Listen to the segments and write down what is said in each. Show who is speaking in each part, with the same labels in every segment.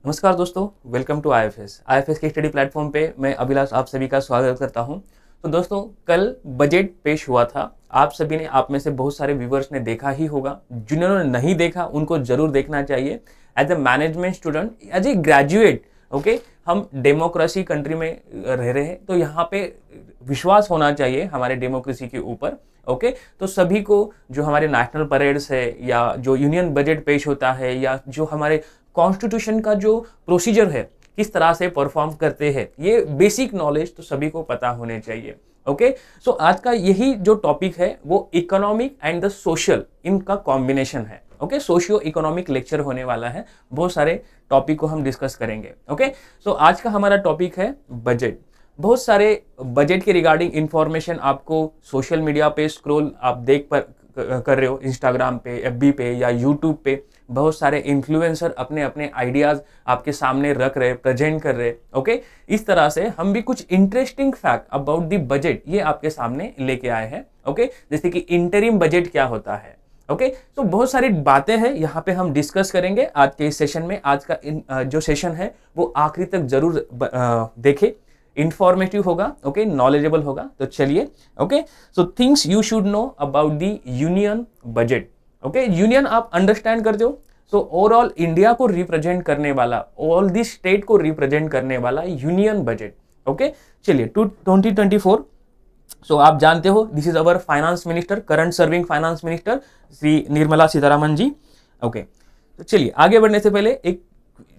Speaker 1: नमस्कार दोस्तों, welcome to IFS के स्टडी प्लेटफॉर्म पे मैं अभिलाष आप सभी का स्वागत करता हूं। तो दोस्तों, कल बजट पेश हुआ था। आप सभी ने, आप में से बहुत सारे व्यूवर्स ने देखा ही होगा। जिन्होंने नहीं देखा उनको जरूर देखना चाहिए। As a management student, as a graduate, okay, हम डेमोक्रेसी कंट्री में रह रहे हैं, तो यहाँ पे विश्वास होना चाहिए हमारे डेमोक्रेसी के ऊपर। ओके, तो सभी को जो हमारे नेशनल परेड्स है या जो यूनियन बजट पेश होता है या जो हमारे कॉन्स्टिट्यूशन का जो प्रोसीजर है किस तरह से परफॉर्म करते हैं, ये बेसिक नॉलेज तो सभी को पता होने चाहिए। ओके, सो आज का यही जो टॉपिक है वो इकोनॉमिक एंड द सोशल, इनका कॉम्बिनेशन है। ओके, सोशियो इकोनॉमिक लेक्चर होने वाला है। बहुत सारे टॉपिक को हम डिस्कस करेंगे। ओके, सो आज का हमारा टॉपिक है बजट। बहुत सारे बजट के रिगार्डिंग इंफॉर्मेशन आपको सोशल मीडिया पे स्क्रॉल आप कर रहे हो, इंस्टाग्राम पे, एफबी पे या यूट्यूब पे। बहुत सारे इन्फ्लुएंसर अपने अपने आइडियाज आपके सामने रख रहे, प्रेजेंट कर रहे। ओके, इस तरह से हम भी कुछ interesting fact about the budget ये आपके सामने लेके आए हैं। ओके, जैसे कि इंटरिम बजट क्या होता है। ओके, तो बहुत सारी बातें हैं यहाँ पे हम डिस्कस करेंगे आज के इस सेशन में। आज का जो सेशन है वो आखिरी तक जरूर देखे, इंफॉर्मेटिव होगा। ओके, नॉलेजेबल होगा। तो चलिए, okay, so things you should know about the union budget. Okay, union आप अंडरस्टैंड करते हो, सो ओवरऑल इंडिया को रिप्रेजेंट करने वाला, ऑल द स्टेट को रिप्रेजेंट करने वाला यूनियन बजट। ओके, चलिए 2024। सो आप जानते हो, this is our finance minister, current serving finance minister Shri Nirmala Sitharaman ji. Okay, तो चलिए आगे बढ़ने से पहले एक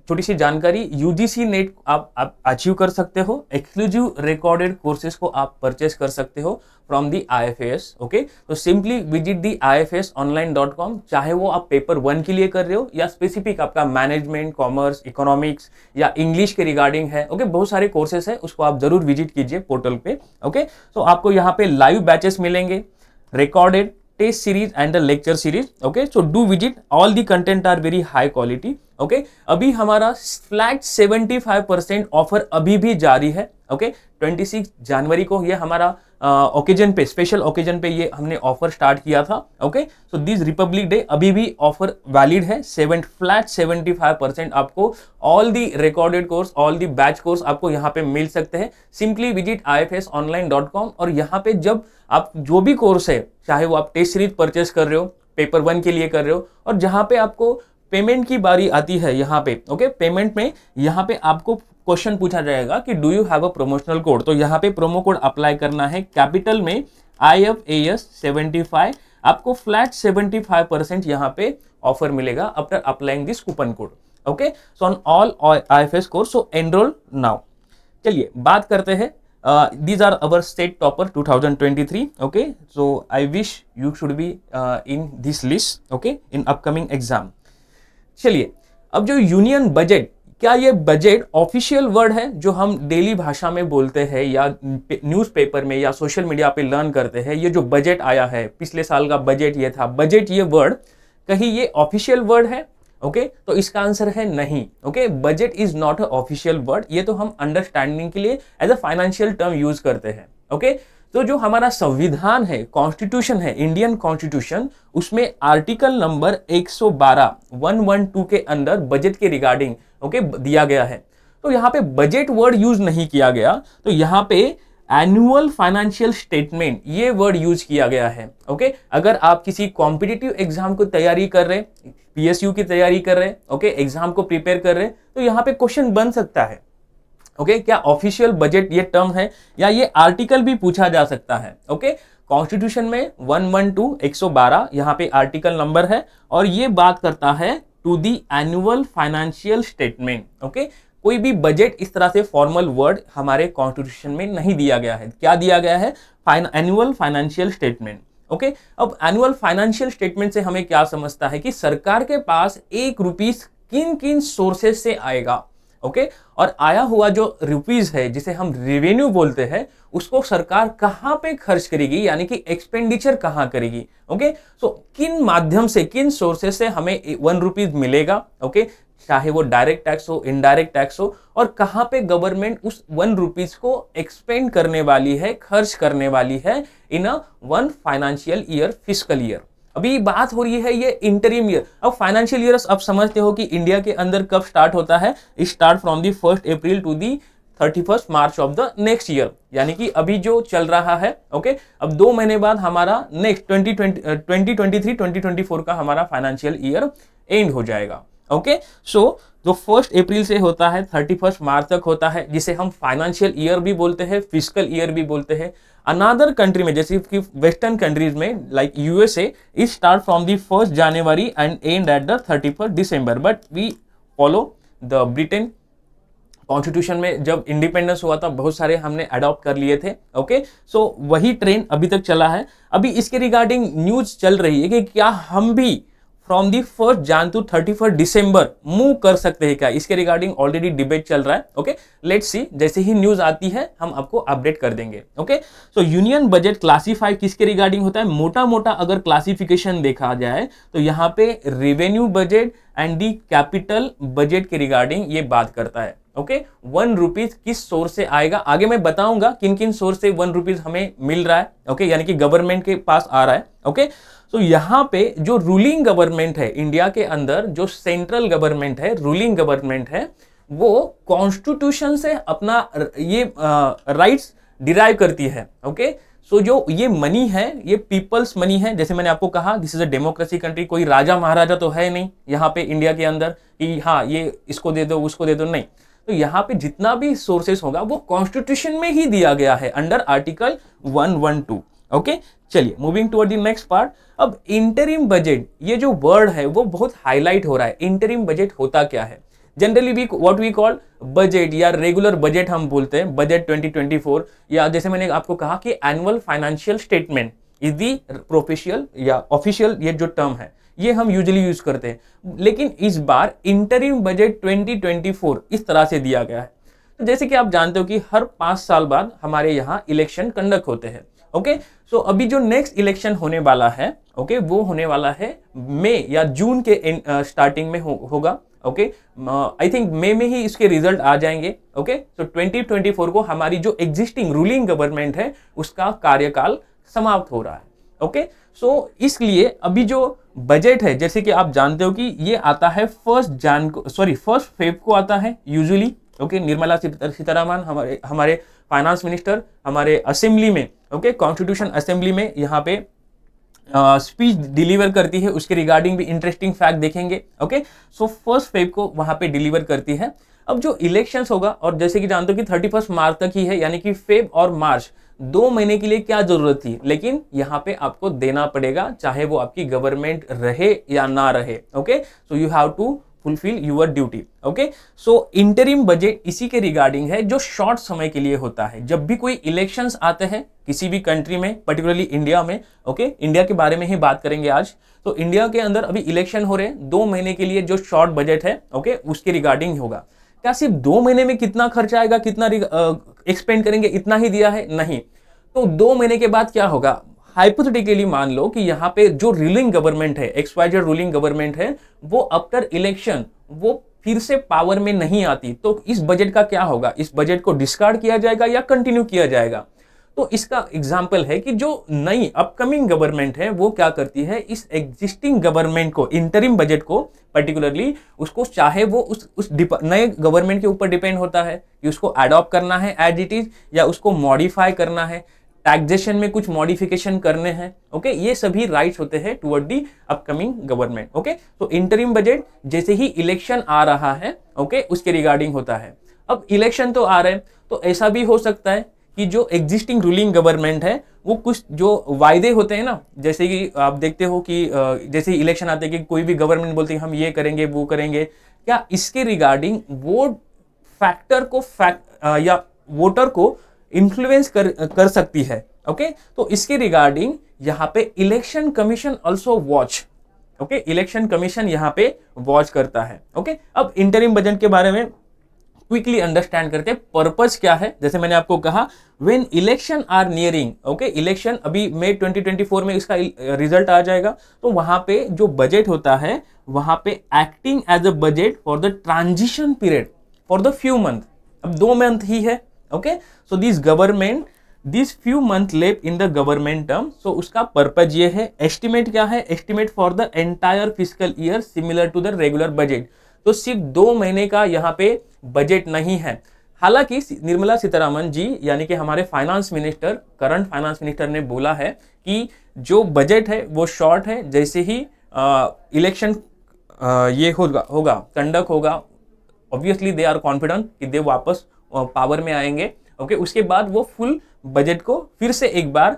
Speaker 1: छोटी सी जानकारी। यूजीसी नेट आप अचीव कर सकते हो। एक्सक्लूसिव रिकॉर्डेड कोर्सेज को आप परचेस कर सकते हो फ्रॉम दी आईएफएस। ओके, तो सिंपली विजिट दी ifsonline.com। चाहे वो आप पेपर 1 के लिए कर रहे हो या स्पेसिफिक आपका मैनेजमेंट, कॉमर्स, इकोनॉमिक्स या इंग्लिश के रिगार्डिंग है। ओके, बहुत सारे कोर्सेज है, उसको आप जरूर विजिट कीजिए पोर्टल पे। ओके, तो आपको यहाँ पे लाइव बैचेस मिलेंगे, recorded test series and the lecture series. Okay, so do visit, all the content are very high quality. Okay, अभी हमारा फ्लैट 75% ऑफर अभी भी जारी है। ओके, 26 जनवरी को ये हमारा ओकेजन पे, स्पेशल ओकेजन पे ये हमने ऑफर स्टार्ट किया था। Okay, so this Republic day अभी भी ऑफर वैलिड है। फ्लैट 75% आपको all the recorded course, all the batch course आपको यहाँ पे मिल सकते हैं। सिंपली विजिट ifsonline.com और यहाँ पे जब आप जो भी कोर्स है, चाहे वो आप टेस्ट सीरीज परचेस कर रहे हो, पेपर 1 के लिए कर रहे हो, और जहाँ पे आपको पेमेंट की बारी आती है यहाँ पे, ओके, पेमेंट में यहाँ पे आपको क्वेश्चन पूछा जाएगा कि do you have a promotional code. तो यहाँ पे प्रोमो कोड अप्लाई करना है, कैपिटल में IFAS 75। आपको फ्लैट 75% यहाँ पे ऑफर मिलेगा after applying this coupon code. Okay, so on all IFS course, so enrol now. चलिए बात करते हैं। These are our state topper 2023. Okay, so I wish you should be in this list. Okay, in upcoming exam. चलिए, अब जो union budget, क्या ये budget official word है जो हम डेली भाषा में बोलते हैं या न्यूज़पेपर में या सोशल मीडिया पे लर्न करते हैं? ये जो बजट आया है, पिछले साल का बजट ये था, बजट ये वर्ड कहीं ये ऑफिशियल वर्ड है? ओके, तो इसका आंसर है नहीं। Okay, budget is not a official word. ये तो हम अंडरस्टैंडिंग के लिए as a financial term use करते हैं। ओके, तो जो हमारा संविधान है, कॉन्स्टिट्यूशन है, इंडियन कॉन्स्टिट्यूशन, उसमें आर्टिकल नंबर 112 के अंदर बजट के रिगार्डिंग ओके दिया गया है। तो यहाँ पे बजट वर्ड यूज नहीं किया गया, तो यहाँ पे एनुअल फाइनेंशियल स्टेटमेंट ये वर्ड यूज किया गया है। ओके, अगर आप किसी कॉम्पिटिटिव एग्जाम को तैयारी कर रहे, PSU की तैयारी कर रहे, ओके, एग्जाम को प्रिपेयर कर रहे, तो यहाँ पे क्वेश्चन बन सकता है। ओके, क्या ऑफिशियल बजट ये टर्म है या ये आर्टिकल भी पूछा जा सकता है? ओके, कॉन्स्टिट्यूशन में 112 यहाँ पे आर्टिकल नंबर है और ये बात करता है to the annual financial statement. Okay, कोई भी बजट इस तरह से फॉर्मल वर्ड हमारे कॉन्स्टिट्यूशन में नहीं दिया गया है। क्या दिया गया है? Annual financial statement. ओके, अब एनुअल फाइनेंशियल स्टेटमेंट से हमें क्या समझता है कि सरकार के पास 1 रुपीस किन किन सोर्सेज से आएगा। ओके, और आया हुआ जो रुपीज है जिसे हम रेवेन्यू बोलते हैं, उसको सरकार कहाँ पे खर्च करेगी, यानी कि एक्सपेंडिचर कहाँ करेगी। ओके, सो किन माध्यम से, किन सोर्सेज से हमें 1 रुपीज मिलेगा। ओके, चाहे वो डायरेक्ट टैक्स हो, इनडायरेक्ट टैक्स हो, और कहाँ पे गवर्नमेंट उस 1 रुपीज को एक्सपेंड करने वाली है, खर्च करने वाली है इन अ 1 फाइनेंशियल ईयर, फिस्कल ईयर। अभी बात हो रही है ये इंटरिम ईयर। अब फाइनेंशियल ईयर आप समझते हो कि इंडिया के अंदर कब स्टार्ट होता है, start from the 1 April to the 31 March of the next year, यानी कि अभी जो चल रहा है, ओके। अब 2 महीने बाद हमारा नेक्स्ट 2023-2024 का हमारा फाइनेंशियल ईयर एंड हो जाएगा, ओके। सो जो 1 अप्रैल से होता है 31 मार्च तक होता है, जिसे हम फाइनेंशियल ईयर भी बोलते हैं, फिस्कल ईयर भी बोलते हैं। अनदर कंट्री में जैसे कि वेस्टर्न कंट्रीज में like USA is start from the 1 January and and at the 31 December, but we follow the Britain constitution में जब इंडिपेंडेंस हुआ था बहुत सारे हमने अडॉप्ट कर लिए थे, ओके। सो वही ट्रेंड अभी तक चला है। अभी इसके रिगार्डिंग न्यूज चल रही है कि क्या हम भी फ्रॉम दी 1 जन टू 31 दिसंबर मूव कर सकते हैं क्या, इसके रिगार्डिंग ऑलरेडी डिबेट चल रहा है, ओके। लेट्स सी, जैसे ही न्यूज आती है हम आपको अपडेट कर देंगे, ओके। सो यूनियन बजट क्लासीफाई किसके रिगार्डिंग होता है, मोटा मोटा अगर क्लासिफिकेशन देखा जाए तो यहाँ पे revenue budget and the capital budget के रिगार्डिंग ये बात करता है, ओके। 1 रुपीज किस सोर्स से आएगा, आगे मैं बताऊंगा किन किन सोर्स से 1 रुपीज हमें मिल रहा है, ओके, यानी कि गवर्नमेंट के पास आ रहा है, ओके। तो यहाँ पे जो रूलिंग गवर्नमेंट है इंडिया के अंदर, जो सेंट्रल गवर्नमेंट है, रूलिंग गवर्नमेंट है, वो कॉन्स्टिट्यूशन से अपना ये राइट्स डिराइव करती है, ओके। सो जो ये मनी है ये पीपल्स मनी है, जैसे मैंने आपको कहा this is a democracy country, कोई राजा महाराजा तो है नहीं यहाँ पे इंडिया के अंदर कि हाँ ये इसको दे दो उसको दे दो, नहीं। तो यहाँ पे जितना भी सोर्सेस होगा वो कॉन्स्टिट्यूशन में ही दिया गया है अंडर आर्टिकल 112, ओके। चलिए moving toward the next part. अब इंटरिम बजट, ये जो वर्ड है वो बहुत हाईलाइट हो रहा है। इंटरिम बजट होता क्या है, generally we what we call budget या रेगुलर बजट हम बोलते हैं, बजट 2024, या जैसे मैंने आपको कहा कि annual financial statement is the प्रोफेशियल या ऑफिशियल, ये जो टर्म है ये हम यूजुअली यूज करते हैं। लेकिन इस बार इंटरिम बजट 2024 इस तरह से दिया गया है। तो जैसे कि आप जानते हो कि हर 5 साल बाद हमारे यहाँ इलेक्शन कंडक्ट होते हैं, ओके। सो अभी जो नेक्स्ट इलेक्शन होने वाला है, ओके, वो होने वाला है मई या जून के स्टार्टिंग में होगा, ओके। आई थिंक मई में ही इसके रिजल्ट आ जाएंगे, ओके। सो 2024 को हमारी जो एग्जिस्टिंग रूलिंग गवर्नमेंट है उसका कार्यकाल समाप्त हो रहा है, ओके। सो इसलिए अभी जो बजट है जैसे कि आप जानते हो कि ये आता है 1 फेब को आता है यूजुअली, ओके। निर्मला सीतारामन हमारे फाइनेंस मिनिस्टर हमारे असेंबली में, ओके, कॉन्स्टिट्यूशन असेंबली में यहाँ पे स्पीच डिलीवर करती है, उसके रिगार्डिंग भी इंटरेस्टिंग फैक्ट देखेंगे, ओके। सो 1 फेब को वहां पे डिलीवर करती है। अब जो इलेक्शंस होगा, और जैसे कि जानते हो कि 31 मार्च तक ही है, यानी कि फेब और मार्च 2 महीने के लिए क्या जरूरत थी, लेकिन यहाँ पे आपको देना पड़ेगा चाहे वो आपकी गवर्नमेंट रहे या ना रहे, okay. So you have to fulfil your duty, okay. So interim budget इसी के रिगार्डिंग है जो शॉर्ट समय के लिए होता है। जब भी कोई इलेक्शंस आते हैं किसी भी कंट्री में, पर्टिकुलरली इंडिया में, ओके, इंडिया के बारे में ही बात करेंगे आज। तो इंडिया के अंदर अभी इलेक्शन हो रहे हैं, 2 महीने के लिए जो शॉर्ट बजट है, ओके, उसके रिगार्डिंग होगा। क्या सिर्फ 2 महीने में कितना खर्चा आएगा, कितना एक्सपेंड करेंगे, इतना ही दिया है, नहीं। तो 2 महीने के बाद क्या होगा, हाइपोथेटिकली मान लो कि यहाँ पे जो रूलिंग गवर्नमेंट है, XYZ रूलिंग गवर्नमेंट है, वो आफ्टर इलेक्शन वो फिर से पावर में नहीं आती, तो इस बजट का क्या होगा, इस बजट को डिस्कार्ड किया जाएगा या कंटिन्यू किया जाएगा। तो इसका एग्जाम्पल है कि जो नई अपकमिंग गवर्नमेंट है वो क्या करती है, इस एग्जिस्टिंग गवर्नमेंट को, इंटरिम बजट को पर्टिकुलरली, उसको चाहे वो उस नए गवर्नमेंट के ऊपर डिपेंड होता है कि उसको अडॉप्ट करना है एज इट इज या उसको मॉडिफाई करना है, टैक्सेशन में कुछ मॉडिफिकेशन करने हैं, ओके। ये सभी राइट्स होते हैं toward the upcoming government, okay. तो इंटरिम बजट जैसे ही इलेक्शन आ रहा है, ओके, उसके रिगार्डिंग होता है। अब इलेक्शन तो आ रहे हैं, तो ऐसा भी हो सकता है कि जो एग्जिस्टिंग रूलिंग गवर्नमेंट है वो कुछ जो वायदे होते हैं ना, जैसे कि आप देखते हो कि जैसे ही इलेक्शन आते हैं कि कोई भी गवर्नमेंट बोलती है हम ये करेंगे वो करेंगे, क्या इसके रिगार्डिंग वो फैक्टर को या वोटर को इन्फ्लुएंस कर सकती है, ओके। तो इसके रिगार्डिंग यहाँ पे election commission also watch, okay, election commission यहाँ पे वॉच करता है, ओके। अब इंटरिम बजट के बारे में क्विकली अंडरस्टैंड करते हैं, पर्पस क्या है। जैसे मैंने आपको कहा when election are nearing, okay, election अभी मई 2024 में इसका रिजल्ट आ जाएगा, तो वहां पे जो बजट होता है वहां पे acting as a budget for the transition period for the few month, अब 2 मंथ ही है, okay. So this government this few month left in the government term, so उसका पर्पज ये है। एस्टिमेट क्या है, estimate for the entire physical year similar to the regular budget. तो सिर्फ 2 महीने का यहाँ पे बजट नहीं है। हालांकि निर्मला सीतारमण जी यानी कि हमारे finance minister, current finance minister ने बोला है कि जो बजट है वो शॉर्ट है, जैसे ही इलेक्शन ये होगा कंडक्ट होगा, ऑब्वियसली दे आर कॉन्फिडेंट कि दे वापस पावर में आएंगे। ओके, उसके बाद वो फुल बजट को फिर से एक बार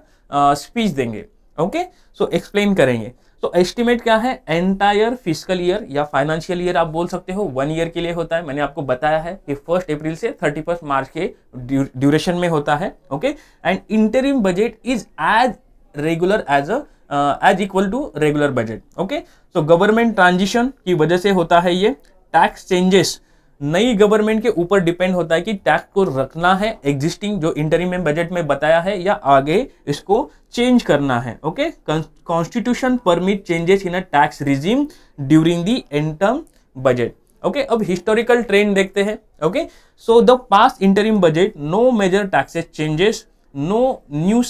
Speaker 1: स्पीच देंगे। ओके, सो एक्सप्लेन करेंगे। तो एस्टिमेट क्या है, एंटायर फिजिकल ईयर या फाइनेंशियल ईयर आप बोल सकते हो, 1 ईयर के लिए होता है। मैंने आपको बताया है कि 1 अप्रैल से 31 मार्च के ड्यूरेशन में होता है। Okay, and interim budget is as regular as equal to regular budget. Okay, so government transition की वजह से होता है ये। टैक्स चेंजेस नई गवर्नमेंट के ऊपर डिपेंड होता है कि टैक्स को रखना है एग्जिस्टिंग जो इंटरिम में बजट में बताया है, या आगे इसको चेंज करना है। Okay, constitution permit changes in a tax regime during the interim budget. Okay, अब हिस्टोरिकल ट्रेंड देखते हैं। Okay, so the past interim budget no major taxes changes, no new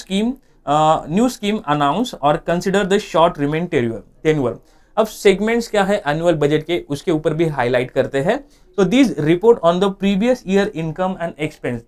Speaker 1: scheme announce और consider the short remain tenure. अब segments क्या है annual budget के, उसके ऊपर भी हाईलाइट करते हैं। तो this report on the previous year income and expense.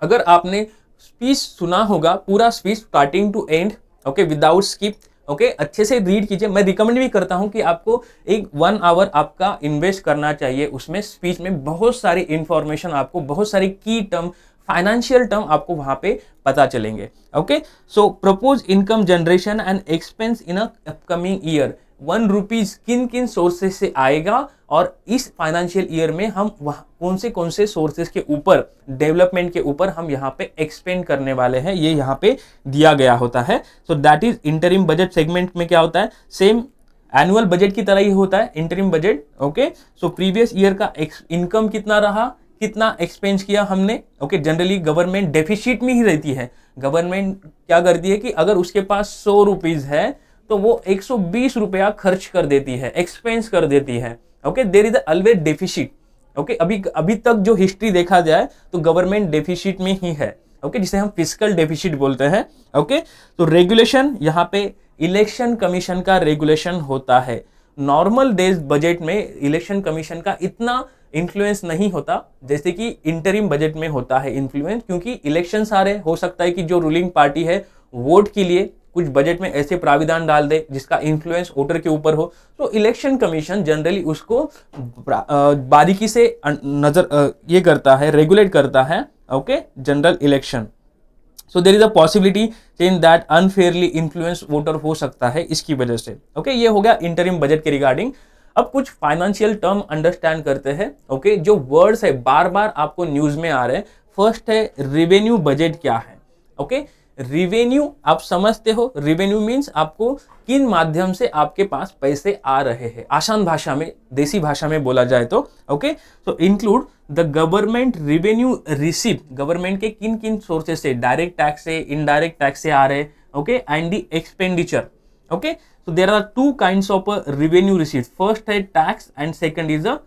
Speaker 1: अगर आपने स्पीच सुना होगा, पूरा speech starting to end, okay, without skip, okay, अच्छे से रीड कीजिए। मैं रिकमेंड भी करता हूं कि आपको एक 1 आवर आपका इन्वेस्ट करना चाहिए उसमें। स्पीच में बहुत सारी इंफॉर्मेशन, आपको बहुत सारी की टर्म, फाइनेंशियल टर्म आपको वहां पे पता चलेंगे। Okay, so propose income generation and expense in upcoming year, 1 rupees किन किन सोर्सेज से आएगा और इस फाइनेंशियल ईयर में हम कौन से सोर्सेज के ऊपर, डेवलपमेंट के ऊपर हम यहाँ पे एक्सपेंड करने वाले हैं, ये यहाँ पे दिया गया होता है। So that is interim budget segment में क्या होता है, सेम एनुअल बजट की तरह ही होता है interim budget. Okay, so previous year का इनकम कितना रहा, कितना एक्सपेंस किया हमने। ओके, जनरली गवर्नमेंट डेफिसिट में ही रहती है। गवर्नमेंट क्या करती है कि अगर उसके पास 100 रुपीज है तो वो 120 रुपया खर्च कर देती है, एक्सपेंस कर देती है। Okay, there is always deficit. Okay, अभी तक जो हिस्ट्री देखा जाए तो गवर्नमेंट डेफिसिट में ही है। ओके, जिसे हम फिस्कल डेफिसिट बोलते हैं। ओके, तो रेगुलेशन यहाँ पे इलेक्शन कमीशन का रेगुलेशन होता है। नॉर्मल डेज बजट में इलेक्शन कमीशन का इतना इन्फ्लुएंस नहीं होता जैसे कि इंटरिम बजट में होता है इन्फ्लुएंस, क्योंकि इलेक्शंस आ रहे, हो सकता है कि जो रूलिंग पार्टी है वोट के लिए कुछ बजट में ऐसे प्राविधान डाल दे जिसका इन्फ्लुएंस वोटर के ऊपर हो। तो इलेक्शन कमीशन जनरली उसको बारीकी से नजर ये करता है, रेगुलेट करता है। Okay, general election. So there is a possibility change that unfairly influence voter हो सकता है इसकी वजह से। ओके, ये हो गया इंटरिम बजट के रिगार्डिंग। अब कुछ फाइनेंशियल टर्म अंडरस्टैंड करते हैं। ओके, जो वर्ड्स है बार बार आपको न्यूज में आ रहे हैं। फर्स्ट है रेवेन्यू बजट क्या है। ओके, रिवेन्यू आप समझते हो, रिवेन्यू मीन्स आपको किन माध्यम से आपके पास पैसे आ रहे हैं, आसान भाषा में, देसी भाषा में बोला जाए तो। Okay, so include the government revenue receive, government के किन किन सोर्सेस से, डायरेक्ट टैक्स से, इनडायरेक्ट टैक्स से आ रहे। Okay, and the expenditure. Okay, so there are 2 kinds of revenue receive. First है tax and second is a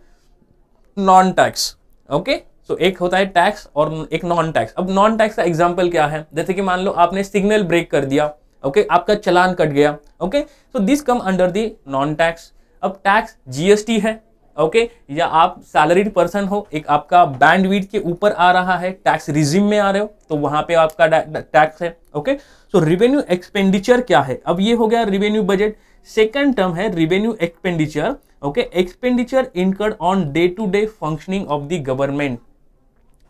Speaker 1: non tax. Okay, so एक होता है टैक्स और एक नॉन टैक्स। अब नॉन टैक्स का एग्जांपल क्या है, जैसे कि मान लो आपने सिग्नल ब्रेक कर दिया। ओके, आपका चालान कट गया। Okay, so this come under the non tax. अब टैक्स जीएसटी है। ओके, या आप सैलरीड पर्सन हो, एक आपका बैंडविड्थ के ऊपर आ रहा है, टैक्स रिजीम में आ रहे हो तो वहां पे आपका टैक्स है। ओके, सो रिवेन्यू एक्सपेंडिचर क्या है, अब ये हो गया रिवेन्यू बजट। सेकंड टर्म है revenue expenditure. Okay, expenditure incurred on day to day functioning of the government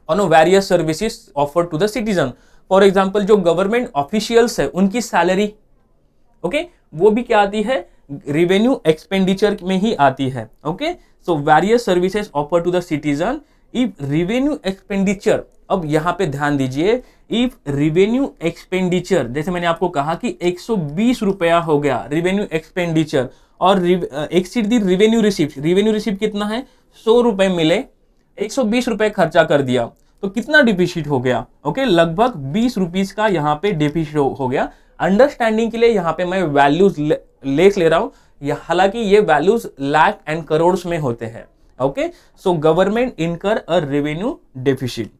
Speaker 1: on various services offered to the citizen. For example, जो गवर्नमेंट ऑफिशियल्स है उनकी सैलरी, ओके, वो भी क्या आती है, रिवेन्यू एक्सपेंडिचर में ही आती है। Okay, so various services offer to the citizen. If revenue expenditure, अब यहाँ पे ध्यान दीजिए, इफ रिवेन्यू एक्सपेंडिचर, जैसे मैंने आपको कहा कि 120 रुपया हो गया रिवेन्यू एक्सपेंडिचर, और exceed the revenue receipt, revenue receipt कितना है, 100 रुपए मिले, 120 रुपए खर्चा कर दिया तो कितना डिफिसिट हो गया। ओके, लगभग 20 रुपीज का यहाँ पे डिफिसिट हो गया। अंडरस्टैंडिंग के लिए यहाँ पे मैं वैल्यूज ले रहा हूं, हालांकि ये वैल्यूज लाख एंड करोड़ में होते हैं। ओके, सो गवर्नमेंट इनकर अ रेवेन्यू डेफिसिट।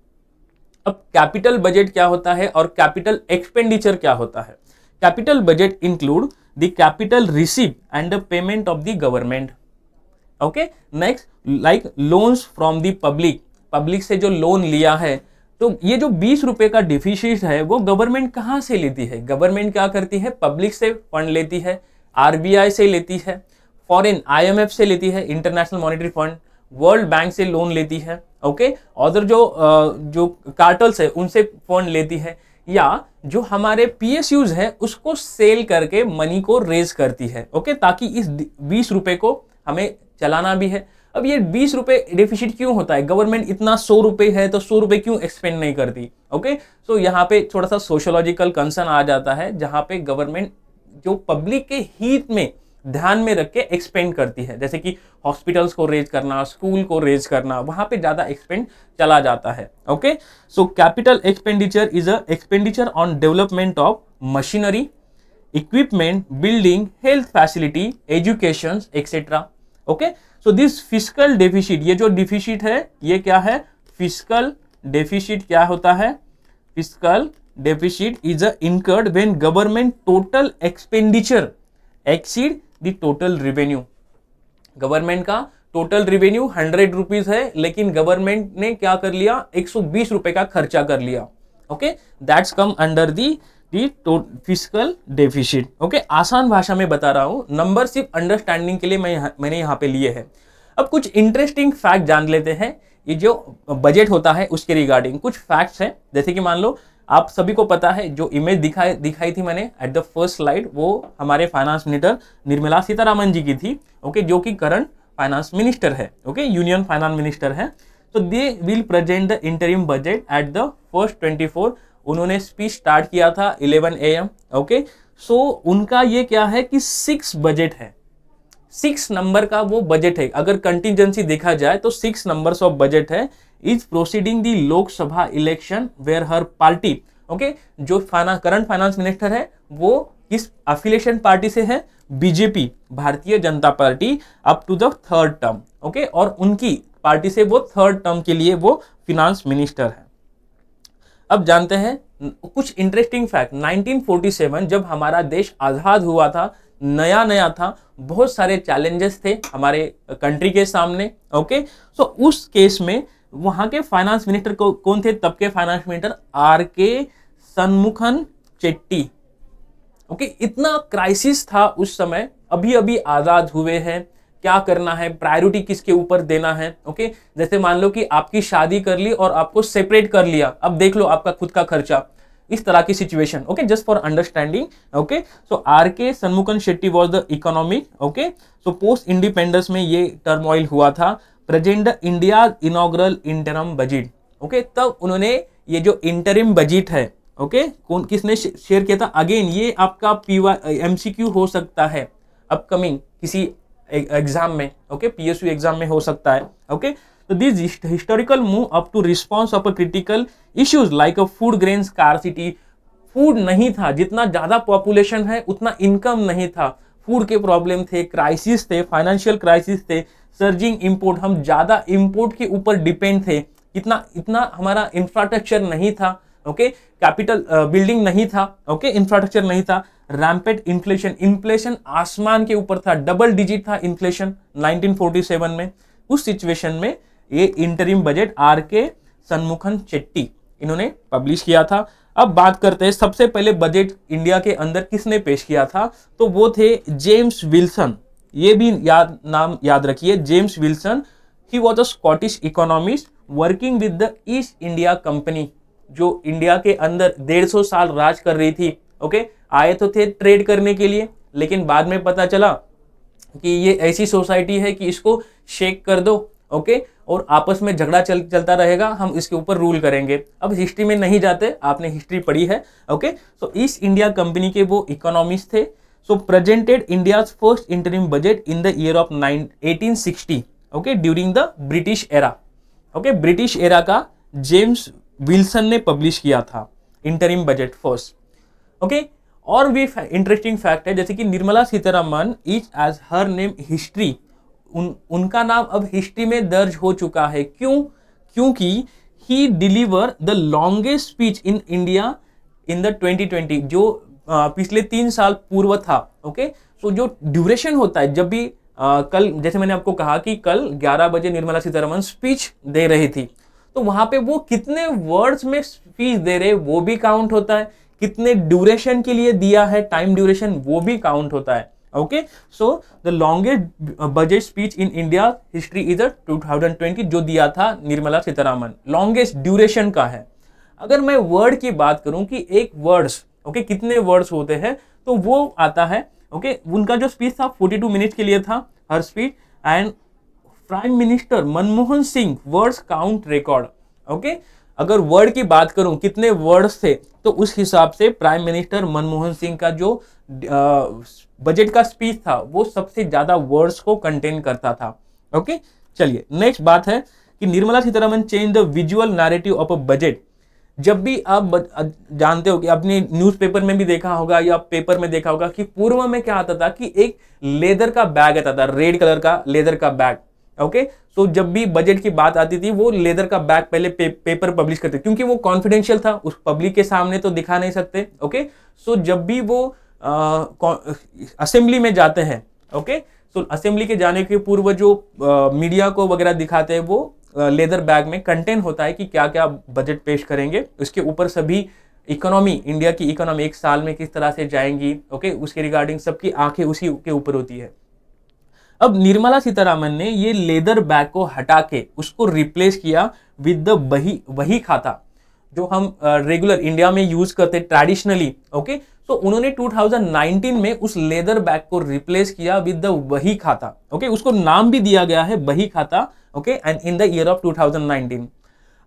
Speaker 1: अब कैपिटल बजट क्या होता है और कैपिटल एक्सपेंडिचर क्या होता है? Capital budget include the capital receive and the payment of the government. Okay, next like loans from the public से जो लोन लिया है, तो ये जो 20 रुपए का डिफिसिट है वो गवर्नमेंट कहाँ से लेती है? गवर्नमेंट क्या करती है? पब्लिक से फंड लेती है, आरबीआई से लेती है, फॉरेन आईएमएफ से लेती है, international monetary fund, world bank से लोन लेती है। ओके, और जो कार्टल्स है उनसे फंड लेती है, या जो हमारे पीएसयूज है उसको सेल करके मनी को रेज करती है। ओके, ताकि इस 20 रुपए को हमें चलाना भी है। अब ये 20 रुपए डिफिसिट क्यों होता है? गवर्नमेंट इतना 100 रुपए है तो 100 रुपए क्यों एक्सपेंड नहीं करती? ओके, सो यहाँ पे थोड़ा सा सोशियोलॉजिकल कंसर्न आ जाता है, जहां पे गवर्नमेंट जो पब्लिक के हित में ध्यान में रख के एक्सपेंड करती है, जैसे कि हॉस्पिटल्स को रेज करना, स्कूल को रेज करना, वहां पे ज्यादा एक्सपेंड चला जाता है। Okay, so capital expenditure is a expenditure on development of machinery, equipment, building, health facility, education etcetera. Okay, so this fiscal deficit, ये जो डिफिसिट है ये क्या है? फिस्कल डेफिसिट क्या होता है? Fiscal deficit is incurred when government total expenditure exceed the total revenue। Government का टोटल रेवेन्यू 100 रुपीज है, लेकिन गवर्नमेंट ने क्या कर लिया? 120 रुपए का खर्चा कर लिया। Okay, that's come under the fiscal deficit. Okay, आसान भाषा में बता रहा हूं, नंबर सिर्फ अंडरस्टैंडिंग के लिए मैंने यहाँ पे लिए हैं। अब कुछ इंटरेस्टिंग फैक्ट जान लेते हैं, ये जो बजट होता है उसके रिगार्डिंग कुछ फैक्ट्स हैं। जैसे कि मान लो आप सभी को पता है, जो इमेज दिखाई थी मैंने एट द फर्स्ट स्लाइड, वो हमारे फाइनेंस मिनिस्टर निर्मला सीतारामन जी की थी। ओके, जो कि करंट फाइनेंस मिनिस्टर है। ओके, यूनियन फाइनेंस मिनिस्टर है। तो they will present the interim budget at the first 24। उन्होंने स्पीच स्टार्ट किया था 11 AM। ओके, सो उनका ये क्या है कि 6 बजट है, 6 नंबर का वो बजट है। अगर कंटिजेंसी देखा जाए तो 6 नंबर्स ऑफ बजट है। Is proceeding the Lok Sabha election where हर पार्टी। ओके, जो करंट फाइनेंस मिनिस्टर है वो किस अफिलिएशन पार्टी से है? BJP, Bharatiya Janata Party, up to the 3rd term. Okay, और उनकी पार्टी से वो 3rd टर्म के लिए वो फिनांस मिनिस्टर है। अब जानते हैं कुछ इंटरेस्टिंग फैक्ट। 1947 जब हमारा देश आजाद हुआ था, नया था, बहुत सारे चैलेंजेस थे हमारे कंट्री के सामने। ओके, सो उस केस में वहां के फाइनेंस मिनिस्टर कौन थे? तब के finance minister R K. Shanmukham Chetty. Okay, इतना क्राइसिस था उस समय, अभी आजाद हुए हैं, क्या करना है, प्रायोरिटी किसके ऊपर देना है। ओके, जैसे मान लो कि आपकी शादी कर ली और आपको सेपरेट कर लिया, अब देख लो आपका खुद का खर्चा, इस तरह की situation. Okay, just for understanding. Okay, so R K. Shanmukham Shetty was the economic. Okay, so post independence में ये टर्मोइल हुआ था। Present the India inaugural interim budget. Okay, तब उन्होंने ये जो इंटरिम बजट है, ओके, किसने शेयर किया था? अगेन ये आपका MCQ हो सकता है अपकमिंग किसी एग्जाम में। ओके, PSU एग्जाम में हो सकता है। ओके, तो this historical move up to response of a critical issues like a food grain scarcity. Food नहीं था, जितना ज्यादा पॉपुलेशन है उतना इनकम नहीं था, फूड के प्रॉब्लम थे, क्राइसिस थे, फाइनेंशियल क्राइसिस थे, सर्जिंग इंपोर्ट, हम ज्यादा इंपोर्ट के ऊपर डिपेंड थे, इतना हमारा इंफ्रास्ट्रक्चर नहीं था। ओके, कैपिटल बिल्डिंग नहीं था। ओके, इंफ्रास्ट्रक्चर नहीं था। रैम्पेट इन्फ्लेशन आसमान के ऊपर था, डबल डिजिट था इन्फ्लेशन 1947 में। उस सिचुएशन में ये interim budget R K. Shanmukham Chetty इन्होंने पब्लिश किया था। अब बात करते हैं सबसे पहले बजट इंडिया के अंदर किसने पेश किया था, तो वो थे जेम्स विल्सन। ये भी नाम याद रखिए, James Wilson. He was a Scottish economist working with the east India company, जो इंडिया के अंदर 150 साल राज कर रही थी। ओके, आए तो थे ट्रेड करने के लिए, लेकिन बाद में पता चला कि ये ऐसी सोसाइटी है कि इसको शेक कर दो। ओके, और आपस में झगड़ा चलता रहेगा, हम इसके ऊपर रूल करेंगे। अब हिस्ट्री में नहीं जाते, आपने हिस्ट्री पढ़ी है। Okay, so East India Company के वो इकोनॉमिस्ट थे। So presented India's first interim budget in the year of 1860। Okay, during the British era. Okay, British era का जेम्स विल्सन ने पब्लिश किया था इंटरिम बजट फर्स्ट। ओके, और भी interesting fact है, जैसे कि Nirmala Sitharaman is as her name history, उनका नाम अब हिस्ट्री में दर्ज हो चुका है। क्यों? क्योंकि he deliver the longest speech in India in the 2020, जो पिछले 3 साल पूर्व था। ओके, सो जो ड्यूरेशन होता है, जब भी कल जैसे मैंने आपको कहा कि कल 11 बजे निर्मला सीतारमण स्पीच दे रही थी, तो वहां पे वो कितने वर्ड्स में स्पीच दे रहे वो भी काउंट होता है, कितने ड्यूरेशन के लिए दिया है, टाइम ड्यूरेशन, वो भी काउंट होता है। Okay, so the longest budget speech in India history is 2020, जो दिया था निर्मला सीतारमण, लॉन्गेस्ट ड्यूरेशन का है। अगर मैं वर्ड की बात करूं कि एक वर्ड्स, ओके, कितने वर्ड्स होते हैं, तो वो आता है, ओके, उनका जो स्पीच था 42 मिनट के लिए था हर speech. And prime minister Manmohan Singh words count record. Okay, अगर वर्ड की बात करूं कितने वर्ड्स थे, तो उस हिसाब से प्राइम मिनिस्टर मनमोहन सिंह का जो बजट का स्पीच था वो सबसे ज्यादा वर्ड्स को कंटेन करता था। ओके, चलिए नेक्स्ट बात है कि Nirmala Sitharaman change the visual narrative of a budget. जब भी आप जानते हो कि अपने न्यूज़पेपर में भी देखा होगा या पेपर में देखा होगा कि पूर्व में क्या आता था कि एक लेदर का बैग आता था, रेड कलर का लेदर का बैग। ओके, सो जब भी बजट की बात आती थी वो लेदर का बैग पहले पेपर पब्लिश करते, क्योंकि वो कॉन्फिडेंशियल था, उस पब्लिक के सामने तो दिखा नहीं सकते। ओके, सो जब भी वो असेंबली में जाते हैं, ओके, सो असेंबली के जाने के पूर्व जो मीडिया को वगैरह दिखाते हैं वो लेदर बैग में कंटेन होता है कि क्या क्या बजट पेश करेंगे, उसके ऊपर सभी इकोनॉमी, इंडिया की इकोनॉमी एक साल में किस तरह से जाएंगी, ओके, उसके रिगार्डिंग सबकी आंखें उसी के ऊपर होती है। अब निर्मला सीतारमण ने ये लेदर बैग को हटा के उसको रिप्लेस किया विद द वही खाता जो हम रेगुलर इंडिया में यूज करते ट्रेडिशनली। ओके, तो उन्होंने 2019 में उस लेदर बैग को रिप्लेस किया विद द वही खाता। ओके, उसको नाम भी दिया गया है वही खाता। Okay, and in the year of 2019।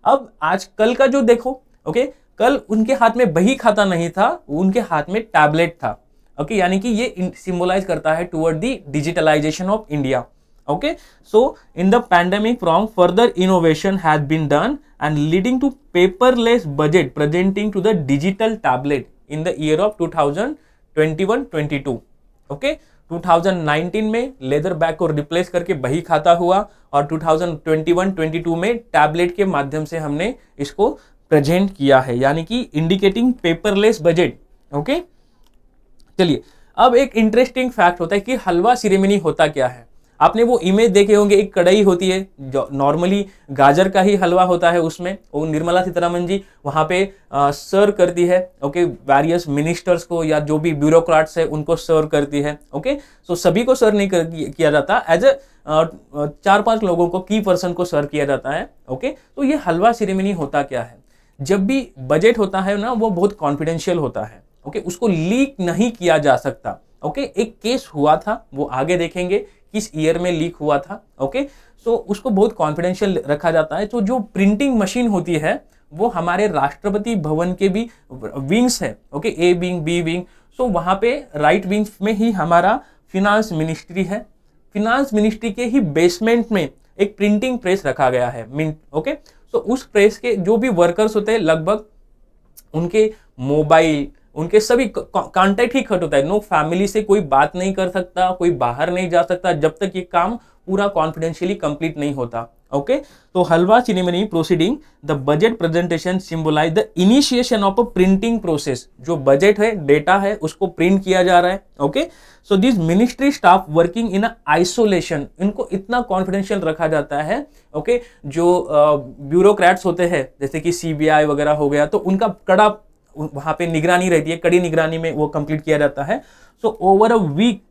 Speaker 1: अब आज कल का जो देखो, ओके, कल उनके हाथ में बही खाता नहीं था, उनके हाथ में टैबलेट था। ओके, यानी कि ये सिंबलाइज करता है toward the digitalisation of India. Okay, so in the pandemic from further innovation has been done and leading to paperless budget presenting to the digital tablet in the year of 2021-22। Okay, 2019 में leather bag को replace करके बही खाता हुआ और 2021-22 में tablet के माध्यम से हमने इसको प्रेजेंट किया है, यानी कि इंडिकेटिंग पेपरलेस बजट। ओके, चलिए अब एक इंटरेस्टिंग फैक्ट होता है कि हलवा सेरेमनी होता क्या है। आपने वो इमेज देखे होंगे, एक कढ़ाई होती है जो नॉर्मली गाजर का ही हलवा होता है, उसमें वो निर्मला सीतारमण जी वहां पे सर्व करती है। ओके, वेरियस मिनिस्टर्स को या जो भी ब्यूरोक्रेट्स है उनको सर्व करती है। ओके, सो सभी को सर्व नहीं किया जाता, एज ए 4-5 लोगों को, की पर्सन को सर्व किया जाता है। ओके, तो ये हलवा सेरेमनी होता क्या है, जब भी बजट होता है ना वो बहुत कॉन्फिडेंशियल होता है। ओके, उसको लीक नहीं किया जा सकता। ओके, एक केस हुआ था, वो आगे देखेंगे किस ईयर में लीक हुआ था। ओके, सो उसको बहुत कॉन्फिडेंशियल रखा जाता है। तो जो प्रिंटिंग मशीन होती है वो हमारे राष्ट्रपति भवन के भी विंग्स है। Okay, A wing, B wing, so वहां पे राइट विंग में ही हमारा फिनांस मिनिस्ट्री है। फिनांस मिनिस्ट्री के ही बेसमेंट में एक प्रिंटिंग प्रेस रखा गया है, मिंट। ओके, सो उस प्रेस के जो भी वर्कर्स होते हैं लगभग उनके मोबाइल, उनके सभी कांटेक्ट ही कट होता है। नो फैमिली से कोई बात नहीं कर सकता, कोई बाहर नहीं जा सकता जब तक ये काम पूरा कॉन्फिडेंशियली कंप्लीट नहीं होता। ओके, तो halwa ceremony proceeding the budget presentation symbolize the initiation of a printing process. जो बजट है, डेटा है, उसको प्रिंट किया जा रहा है। Okay, so this ministry staff working in isolation, इनको इतना कॉन्फिडेंशियल रखा जाता है। ओके, जो ब्यूरोक्रेट्स होते हैं जैसे कि CBI वगैरह हो गया, तो उनका कड़ा वहां पे निगरानी रहती है, कड़ी निगरानी में वो कंप्लीट किया जाता है। सो ओवर अ वीक,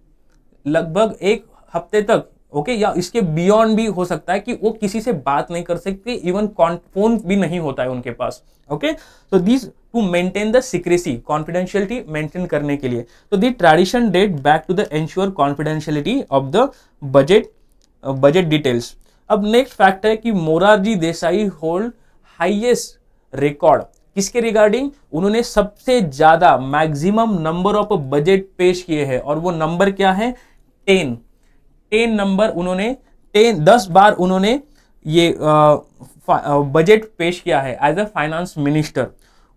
Speaker 1: लगभग एक हफ्ते तक, ओके, या इसके बियॉन्ड भी हो सकता है कि वो किसी से बात नहीं कर सकते, इवन फोन भी नहीं होता है उनके पास। ओके, तो this to maintain the secrecy, confidentiality maintain करने के लिए। तो the tradition date back to the ensure confidentiality of the budget details. अब नेक्स्ट फैक्ट है कि Morarji Desai hold highest record किसके रिगार्डिंग, उन्होंने सबसे ज्यादा मैक्सिमम नंबर ऑफ बजट पेश किए हैं, और वो नंबर क्या है, 10 नंबर उन्होंने 10 बार उन्होंने ये बजट पेश किया है एज अ फाइनेंस मिनिस्टर।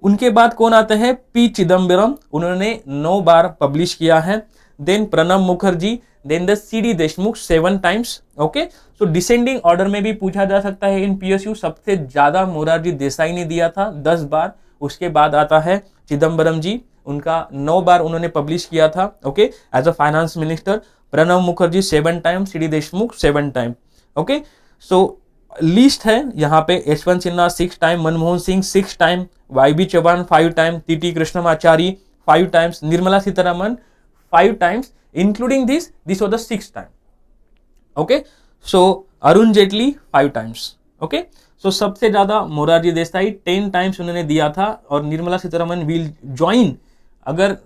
Speaker 1: उनके बाद कौन आते हैं, P. चिदम्बरम, उन्होंने 9 बार पब्लिश किया है। Then Pranab Mukherjee, then the CD Deshmukh 7 times. Okay, so descending order में भी पूछा जा सकता है इन PSU। सबसे ज्यादा मोरारजी देसाई ने दिया था 10 बार। उसके बाद आता है चिदम्बरम जी, उनका 9 बार उन्होंने पब्लिश किया था। Okay, as a finance minister. Pranab Mukherjee 7 time, CD Deshmukh 7 time. Okay, so list है यहाँ पे, Yashwant Sinha 6 time, Manmohan Singh 6 time, YB Chauhan 5 time, TT Krishnamachari 5 times, Nirmala Sitharaman 5 times, including this was the 6th time. Okay, so Arun Jaitley 5 times. Okay, so सबसे ज्यादा मोरारजी देसाई 10 टाइम्स उन्होंने दिया था, और निर्मला सीतारमन विल ज्वाइन अगर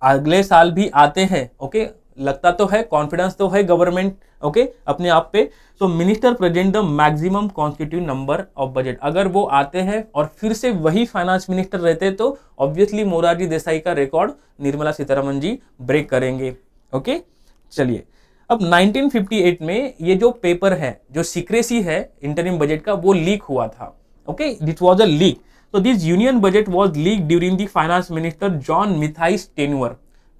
Speaker 1: अगले साल भी आते हैं। ओके, लगता तो है, कॉन्फिडेंस तो है गवर्नमेंट ओके अपने आप पे। So minister present the maximum constitutive number of budget. अगर वो आते हैं और फिर से वही फाइनेंस मिनिस्टर रहते तो ऑब्वियसली मोरारजी देसाई का रिकॉर्ड निर्मला सीतारमन जी ब्रेक करेंगे। ओके, चलिए अब 1958 में ये जो पेपर है, जो सीक्रेसी है इंटरिम बजट का, वो लीक हुआ था। Okay, this was a leak. So this union budget was leaked during the finance minister John Mathai's tenure.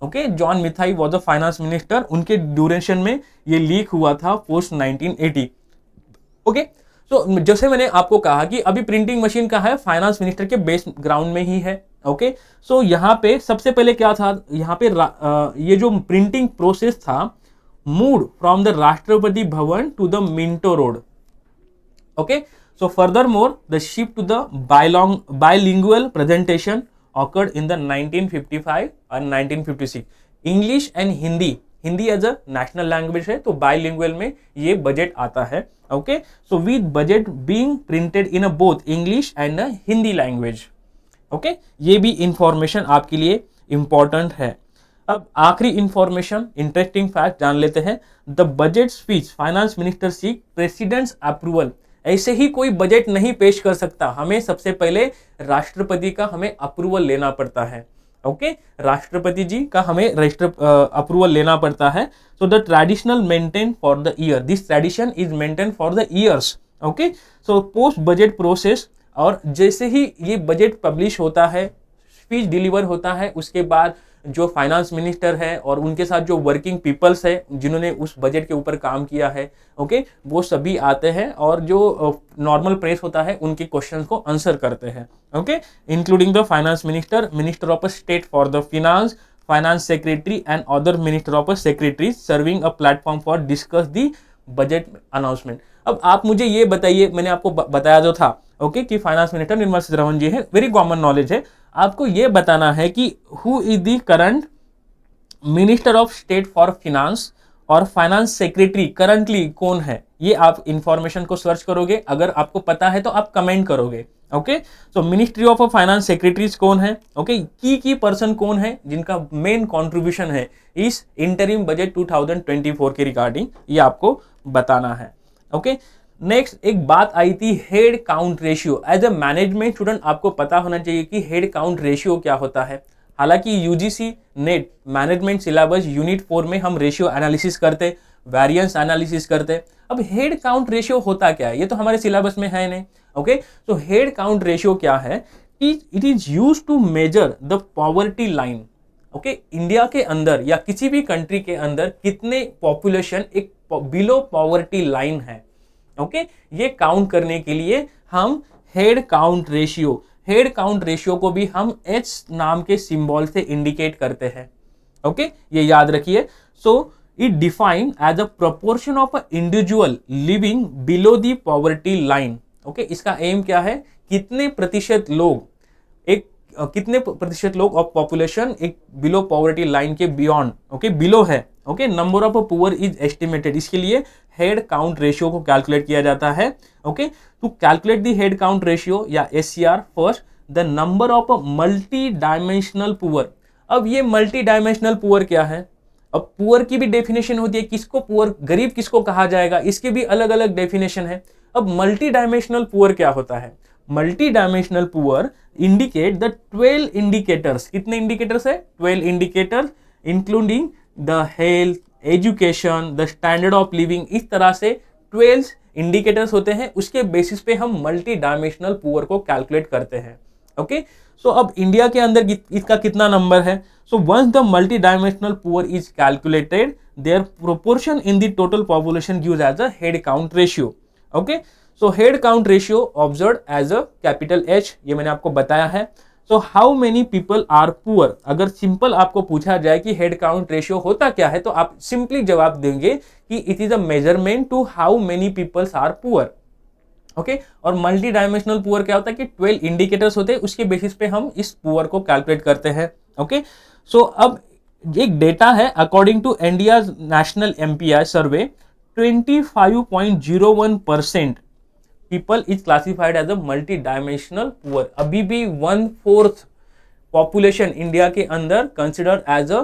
Speaker 1: Okay, John Mathai was the finance minister. उनके ड्यूरेशन में ये लीक हुआ था पोस्ट 1980. ओके, सो जैसे मैंने आपको कहा कि अभी प्रिंटिंग मशीन का है, फाइनेंस मिनिस्टर के बेस ग्राउंड में ही है। ओके, सो यहाँ पे सबसे पहले क्या था, यहाँ पे ये जो प्रिंटिंग प्रोसेस था, moved from the Rashtrapati Bhavan to the Minto road. Okay, so furthermore the shift to the bilingual presentation occurred in the 1955 and 1956. English and Hindi as a national language है तो बाइलिंगुअल में ये बजट आता है। Okay, so with budget being printed in a both English and Hindi language. Okay, ये भी information आपके लिए इंपॉर्टेंट है। अब आखिरी इंफॉर्मेशन, इंटरेस्टिंग फैक्ट जान लेते हैं। The budget speech finance minister seek president's approval. ऐसे ही कोई बजट नहीं पेश कर सकता, हमें सबसे पहले राष्ट्रपति का हमें अप्रूवल लेना पड़ता है। ओके, राष्ट्रपति जी का हमें अप्रूवल लेना पड़ता है। So the traditional maintain for the year, this tradition is maintain for the years. Okay, so post budget process, और जैसे ही ये बजट पब्लिश होता है, स्पीच डिलीवर होता है, उसके बाद जो फाइनेंस मिनिस्टर है और उनके साथ जो वर्किंग पीपल्स है जिन्होंने उस बजट के ऊपर काम किया है, ओके, वो सभी आते हैं और जो नॉर्मल प्रेस होता है उनके क्वेश्चंस को आंसर करते हैं। Okay, including the finance minister, minister of state for the finance, finance secretary and other minister of secretary serving a platform for discuss the budget announcement. अब आप मुझे ये बताइए, मैंने आपको बताया जो था ओके कि फाइनेंस मिनिस्टर निर्मला सीतारमन जी है, वेरी कॉमन नॉलेज है। आपको ये बताना है कि who is the current minister of state for finance और फाइनेंस सेक्रेटरी करंटली कौन है। ये आप इंफॉर्मेशन को सर्च करोगे, अगर आपको पता है तो आप कमेंट करोगे। Okay, so ministry of finance secretaries कौन है, ओके, की पर्सन कौन है जिनका मेन कंट्रीब्यूशन है इस इंटरिम बजट 2024 के रिगार्डिंग, ये आपको बताना है। ओके, नेक्स्ट एक बात आई थी head count ratio. As a management student आपको पता होना चाहिए कि हेड काउंट रेशियो क्या होता है। हालांकि UGC net management syllabus unit 4 में हम रेशियो एनालिसिस करते, वेरिएंस एनालिसिस करते। अब हेड काउंट रेशियो होता क्या है, ये तो हमारे सिलेबस में है नहीं। ओके, तो हेड काउंट रेशियो क्या है, it is used to measure the poverty line. Okay, India के अंदर या किसी भी कंट्री के अंदर कितने पॉपुलेशन एक बिलो पॉवर्टी लाइन है। ओके, ये काउंट करने के लिए हम हेड काउंट रेशियो को भी हम H नाम के सिंबल से इंडिकेट करते हैं। ओके, ये याद रखिए। So it define as a proportion of a individual living below the poverty line. Okay, इसका एम क्या है, कितने प्रतिशत लोग ऑफ पॉपुलेशन एक बिलो पॉवर्टी लाइन के बियॉन्ड, ओके, बिलो है। Okay, number of poor is estimated, इसके लिए हेड काउंट रेशियो को कैलकुलेट किया जाता है। Okay, to calculate the head count ratio या SCR, first the number of multi dimensional poor. अब ये मल्टी डायमेंशनल पुअर क्या है, अब पुअर की भी डेफिनेशन होती है, किसको पुअर, गरीब किसको कहा जाएगा, इसके भी अलग अलग डेफिनेशन है। अब मल्टी डायमेंशनल पुअर क्या होता है, multi dimensional poor indicate the 12 indicators. कितने इंडिकेटर्स है, 12 indicators, including the health, education, the standard of living. इस तरह से 12 इंडिकेटर्स होते हैं, उसके बेसिस पे हम मल्टी डायमेंशनल पुअर को कैलकुलेट करते हैं। ओके, सो अब इंडिया के अंदर इसका कितना नंबर है? So once the multi dimensional poor is calculated, their proportion in the total population gives as a head count ratio. Okay, so head count ratio observe as a capital H, ये मैंने आपको बताया है। So how many people are poor, अगर simple आपको पूछा जाए कि हेड काउंट रेशियो होता क्या है, तो आप सिंपली जवाब देंगे कि it is a measurement to how many peoples are poor. Okay, और मल्टी डायमेंशनल पुअर क्या होता है कि 12 इंडिकेटर्स होते हैं, उसके बेसिस पे हम इस पुअर को कैलकुलेट करते हैं। ओके, सो अब एक डेटा है, according to India national MPI survey 25.01% people is classified as a multi dimensional poor. अभी भी 1/4 पॉपुलेशन इंडिया के अंदर considered as a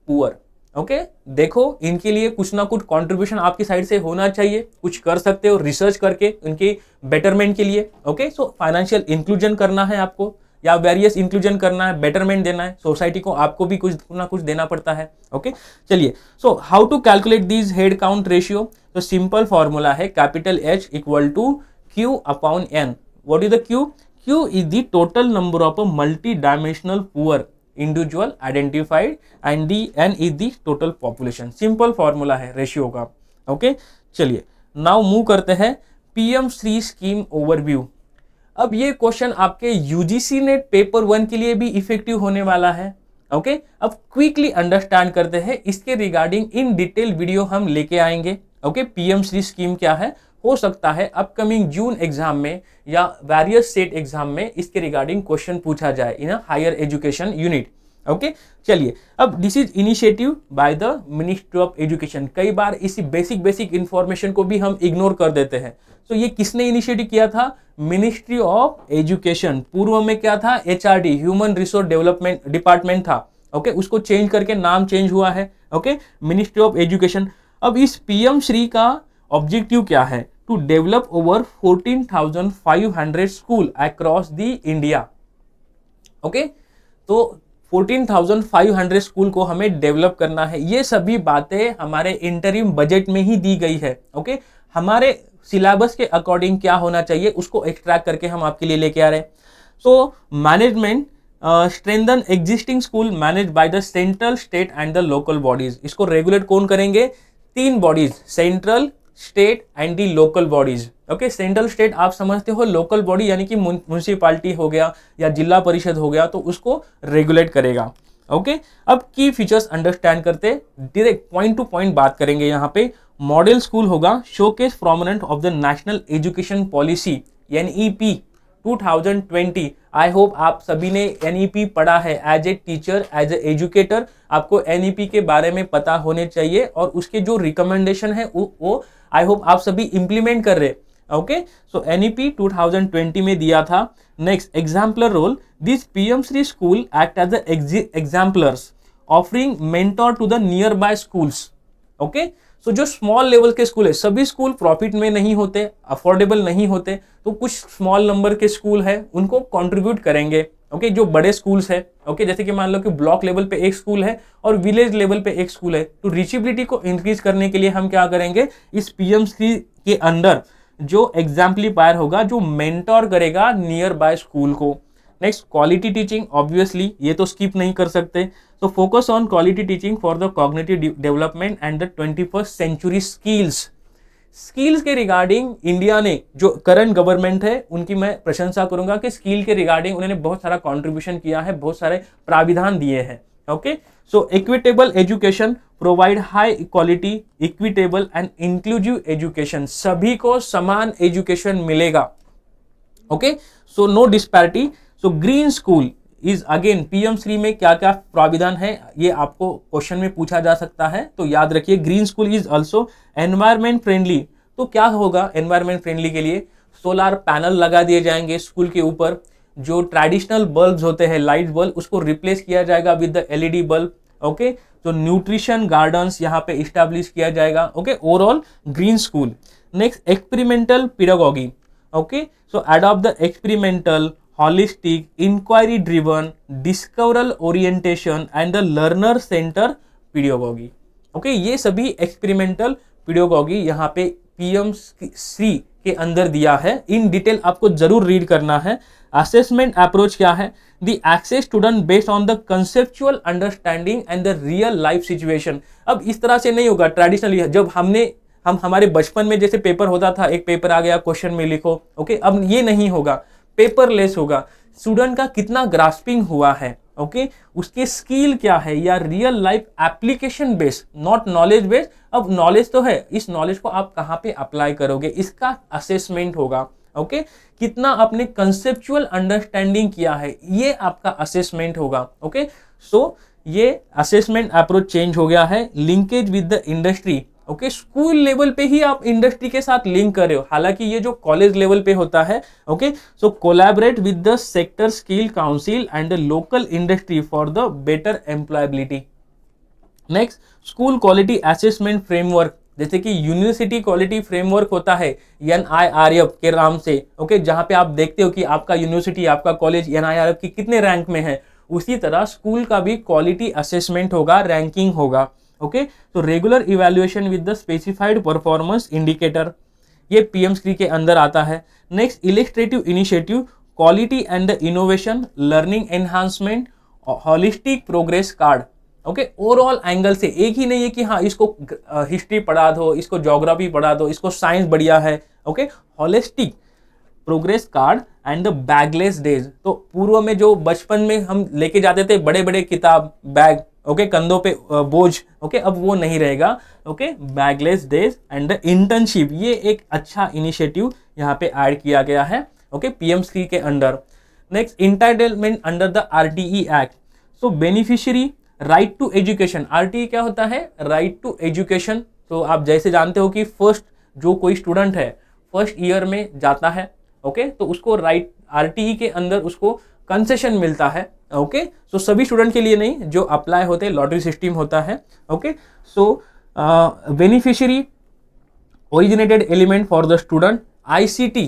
Speaker 1: poor. Okay, देखो इनके लिए कुछ ना कुछ कंट्रीब्यूशन आपकी साइड से होना चाहिए, कुछ कर सकते हो रिसर्च करके उनके बेटरमेंट के लिए। ओके, सो फाइनेंशियल इंक्लूजन करना है आपको, या वेरियस इंक्लूजन करना है, बेटरमेंट देना है सोसाइटी को, आपको भी कुछ ना कुछ देना पड़ता है। ओके, चलिए, so how to calculate this head count ratio? तो सिंपल फॉर्मूला है capital H equal to Q upon N। What is the Q? Q is the total number of a multi-dimensional poor individual identified and the N is the total population। Simple formula है ratio का। Okay, चलिए now move करते हैं PM Shri scheme overview. अब ये question आपके UGC net paper 1 के लिए भी इफेक्टिव होने वाला है। ओके, अब क्विकली अंडरस्टैंड करते हैं, इसके रिगार्डिंग इन डिटेल वीडियो हम लेके आएंगे। ओके, PM श्री स्कीम क्या है, हो सकता है अपकमिंग जून एग्जाम में या वेरियस स्टेट एग्जाम में इसके रिगार्डिंग क्वेश्चन पूछा जाए in higher education unit. Okay, चलिए, अब this is initiative by the ministry of education. कई बार इसी बेसिक इंफॉर्मेशन को भी हम इग्नोर कर देते हैं। तो ये किसने इनिशिएटिव किया था? Ministry of education. पूर्व में क्या था? HRD, human resource development department okay. ओके, उसको चेंज करके नाम चेंज हुआ है। Okay, ministry of education. अब इस PM श्री का ऑब्जेक्टिव क्या है? To develop over 14,500 school across the India. Okay, तो 14,500 स्कूल को हमें डेवलप करना है। ये सभी बातें हमारे इंटरिम बजट में ही दी गई है। ओके, हमारे सिलेबस के अकॉर्डिंग क्या होना चाहिए उसको एक्सट्रैक्ट करके हम आपके लिए लेके आ रहे हैं। So management strengthen existing school manage by the central, state and the local bodies. इसको रेगुलेट कौन करेंगे? 3 bodies, central, state and the local bodies. Okay, central state आप समझते हो, लोकल बॉडी यानी कि म्युनिसिपालिटी हो गया या जिला परिषद हो गया, तो उसको रेगुलेट करेगा। ओके, अब की फीचर्स अंडरस्टैंड करते डायरेक्ट पॉइंट टू पॉइंट बात करेंगे। यहाँ पे मॉडल स्कूल होगा, showcase prominent of the national education policy NEP 2020। I hope आप सभी ने NEP पढ़ा है। As a teacher, as a educator, आपको NEP के बारे में पता होने चाहिए और उसके जो रिकमेंडेशन है वो आई होप आप सभी इंप्लीमेंट कर रहे। ओके, सो NEP 2020 में दिया था। Next, exemplar role. This PM Shri school act as exemplars offering mentor to the nearby schools. Okay, so जो स्मॉल लेवल के स्कूल है, सभी स्कूल प्रॉफिट में नहीं होते, अफोर्डेबल नहीं होते, तो कुछ स्मॉल नंबर के स्कूल है उनको कंट्रीब्यूट करेंगे। ओके, जो बड़े स्कूल्स है, ओके, जैसे कि मान लो कि ब्लॉक लेवल पे एक स्कूल है और विलेज लेवल पे एक स्कूल है, तो रीचेबिलिटी को इंक्रीज करने के लिए हम क्या करेंगे? इस PM श्री के अंडर जो एग्जाम्पलीफायर होगा, जो मेंटोर करेगा नियर बाय स्कूल को। नेक्स्ट, क्वालिटी टीचिंग, ऑब्वियसली ये तो स्किप नहीं कर सकते। तो focus on quality teaching for the cognitive development and the 21st century skills. Skills के रिगार्डिंग इंडिया ने, जो करंट गवर्नमेंट है उनकी मैं प्रशंसा करूंगा कि स्किल के रिगार्डिंग उन्होंने बहुत सारा कंट्रीब्यूशन किया है, बहुत सारे प्राविधान दिए हैं। Okay, so equitable education provide high quality, equitable and inclusive education. सभी को समान एजुकेशन मिलेगा। Okay, so no disparity. So green school is again PM Shri में क्या क्या प्राविधान है, ये आपको क्वेश्चन में पूछा जा सकता है, तो याद रखिए। Green school is also environment friendly. तो क्या होगा एनवायरमेंट फ्रेंडली के लिए? सोलार पैनल लगा दिए जाएंगे स्कूल के ऊपर। जो ट्रेडिशनल बल्ब्स होते हैं, लाइट बल्ब, उसको रिप्लेस किया जाएगा with the LED bulb. Okay, तो न्यूट्रिशन गार्डन्स यहाँ पे इस्टेब्लिश किया जाएगा। Okay, overall green school. Next, experimental pedagogy. Okay, so adopt the experimental, holistic, inquiry driven, discoveral orientation and the learner center pedagogy। Okay, ये सभी experimental pedagogy यहाँ पे PM Shri के अंदर दिया है, इन डिटेल आपको जरूर रीड करना है। असेसमेंट अप्रोच क्या है? The access student based on the conceptual understanding and the real life situation. अब इस तरह से नहीं होगा ट्रेडिशनली, जब हम हमारे बचपन में जैसे पेपर होता था, एक पेपर आ गया, क्वेश्चन में लिखो, ओके, अब ये नहीं होगा, पेपरलेस होगा। स्टूडेंट का कितना ग्रास्पिंग हुआ है, ओके, उसके स्किल क्या है, या real life application based, not knowledge based. अब नॉलेज तो है, इस नॉलेज को आप कहाँ पे अप्लाई करोगे, इसका असेसमेंट होगा, ओके। कितना आपने कंसेप्चुअल अंडरस्टैंडिंग किया है, ये आपका असेसमेंट होगा, ओके। सो ये असेसमेंट अप्रोच चेंज हो गया है। Linkage with the industry, okay, school level पे ही आप इंडस्ट्री के साथ लिंक कर रहे हो, हालांकि ये जो कॉलेज लेवल पे होता है, okay. So collaborate with the sector skill council and the local industry for the better employability. Next, school quality assessment framework, जैसे कि यूनिवर्सिटी क्वालिटी फ्रेमवर्क होता है NIRF के नाम से, ओके, जहां पे आप देखते हो कि आपका यूनिवर्सिटी, आपका कॉलेज NIRF की कितने रैंक में है, उसी तरह स्कूल का भी क्वालिटी असेसमेंट होगा, रैंकिंग होगा, ओके। तो regular evaluation with the specified performance indicator, ये PM3 के अंदर आता है। Next, illustrative initiative, quality and the innovation, learning enhancement, holistic progress card, okay. Overall angle से, एक ही नहीं है कि हाँ इसको हिस्ट्री पढ़ा दो, इसको ज्योग्राफी पढ़ा दो, इसको साइंस बढ़िया है, okay. Holistic progress card and the bagless days, तो पूर्व में जो बचपन में हम लेके जाते थे बड़े बड़े किताब, बैग, ओके, कंधों पे बोझ, ओके, अब वो नहीं रहेगा, okay. Bagless days and the internship, ये एक अच्छा इनिशिएटिव यहाँ पे ऐड किया गया है, ओके, PM3 के under. Next, entitlement under the RTE act, so beneficiary right to education. RTE क्या होता है? Right to education. तो आप जैसे जानते हो कि फर्स्ट जो कोई स्टूडेंट है फर्स्ट ईयर में जाता है, ओके, तो उसको राइट RTE के अंदर उसको कंसेशन मिलता है, ओके। सो सभी स्टूडेंट के लिए नहीं, जो अप्लाई होते हैं, लॉटरी सिस्टम होता है, okay. So beneficiary originated element for the student, ICT,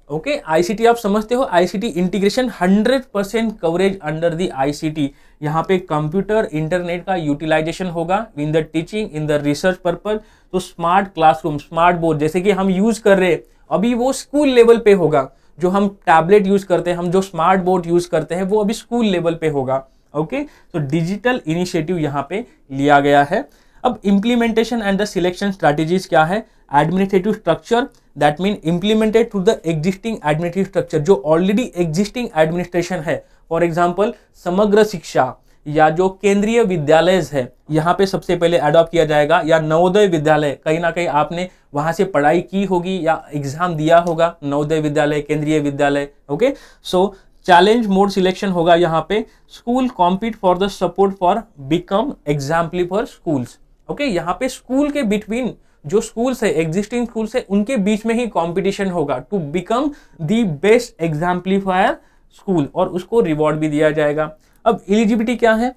Speaker 1: okay. ICT आप समझते हो, ICT integration 100% coverage under the ICT। यहाँ पे कंप्यूटर इंटरनेट का यूटिलाइजेशन होगा in the teaching, in the research purpose. तो स्मार्ट क्लासरूम, स्मार्ट बोर्ड जैसे कि हम यूज कर रहे हैं अभी, वो स्कूल लेवल पे होगा। जो हम टैबलेट यूज करते हैं, हम जो स्मार्ट बोर्ड यूज करते हैं, वो अभी स्कूल लेवल पे होगा, ओके। तो डिजिटल इनिशिएटिव यहाँ पे लिया गया है। अब implementation and the selection strategies क्या है? Administrative structure, that mean implemented to the existing administrative structure, जो ऑलरेडी एग्जिस्टिंग एडमिनिस्ट्रेशन है। फॉर एग्जाम्पल, समग्र शिक्षा या जो केंद्रीय विद्यालय है, यहाँ पे सबसे पहले अडॉप्ट किया जाएगा, या नवोदय विद्यालय, कहीं ना कहीं आपने वहां से पढ़ाई की होगी या एग्जाम दिया होगा, नवोदय विद्यालय, केंद्रीय विद्यालय, ओके। सो चैलेंज मोड सिलेक्शन होगा यहाँ पे। School compete for the support for become example for schools, okay. यहाँ पे स्कूल के बिटवीन जो स्कूल्स है, एग्जिस्टिंग स्कूल्स है, उनके बीच में ही कंपटीशन होगा to become the best exemplifier school, और उसको रिवॉर्ड भी दिया जाएगा। अब एलिजिबिलिटी क्या है?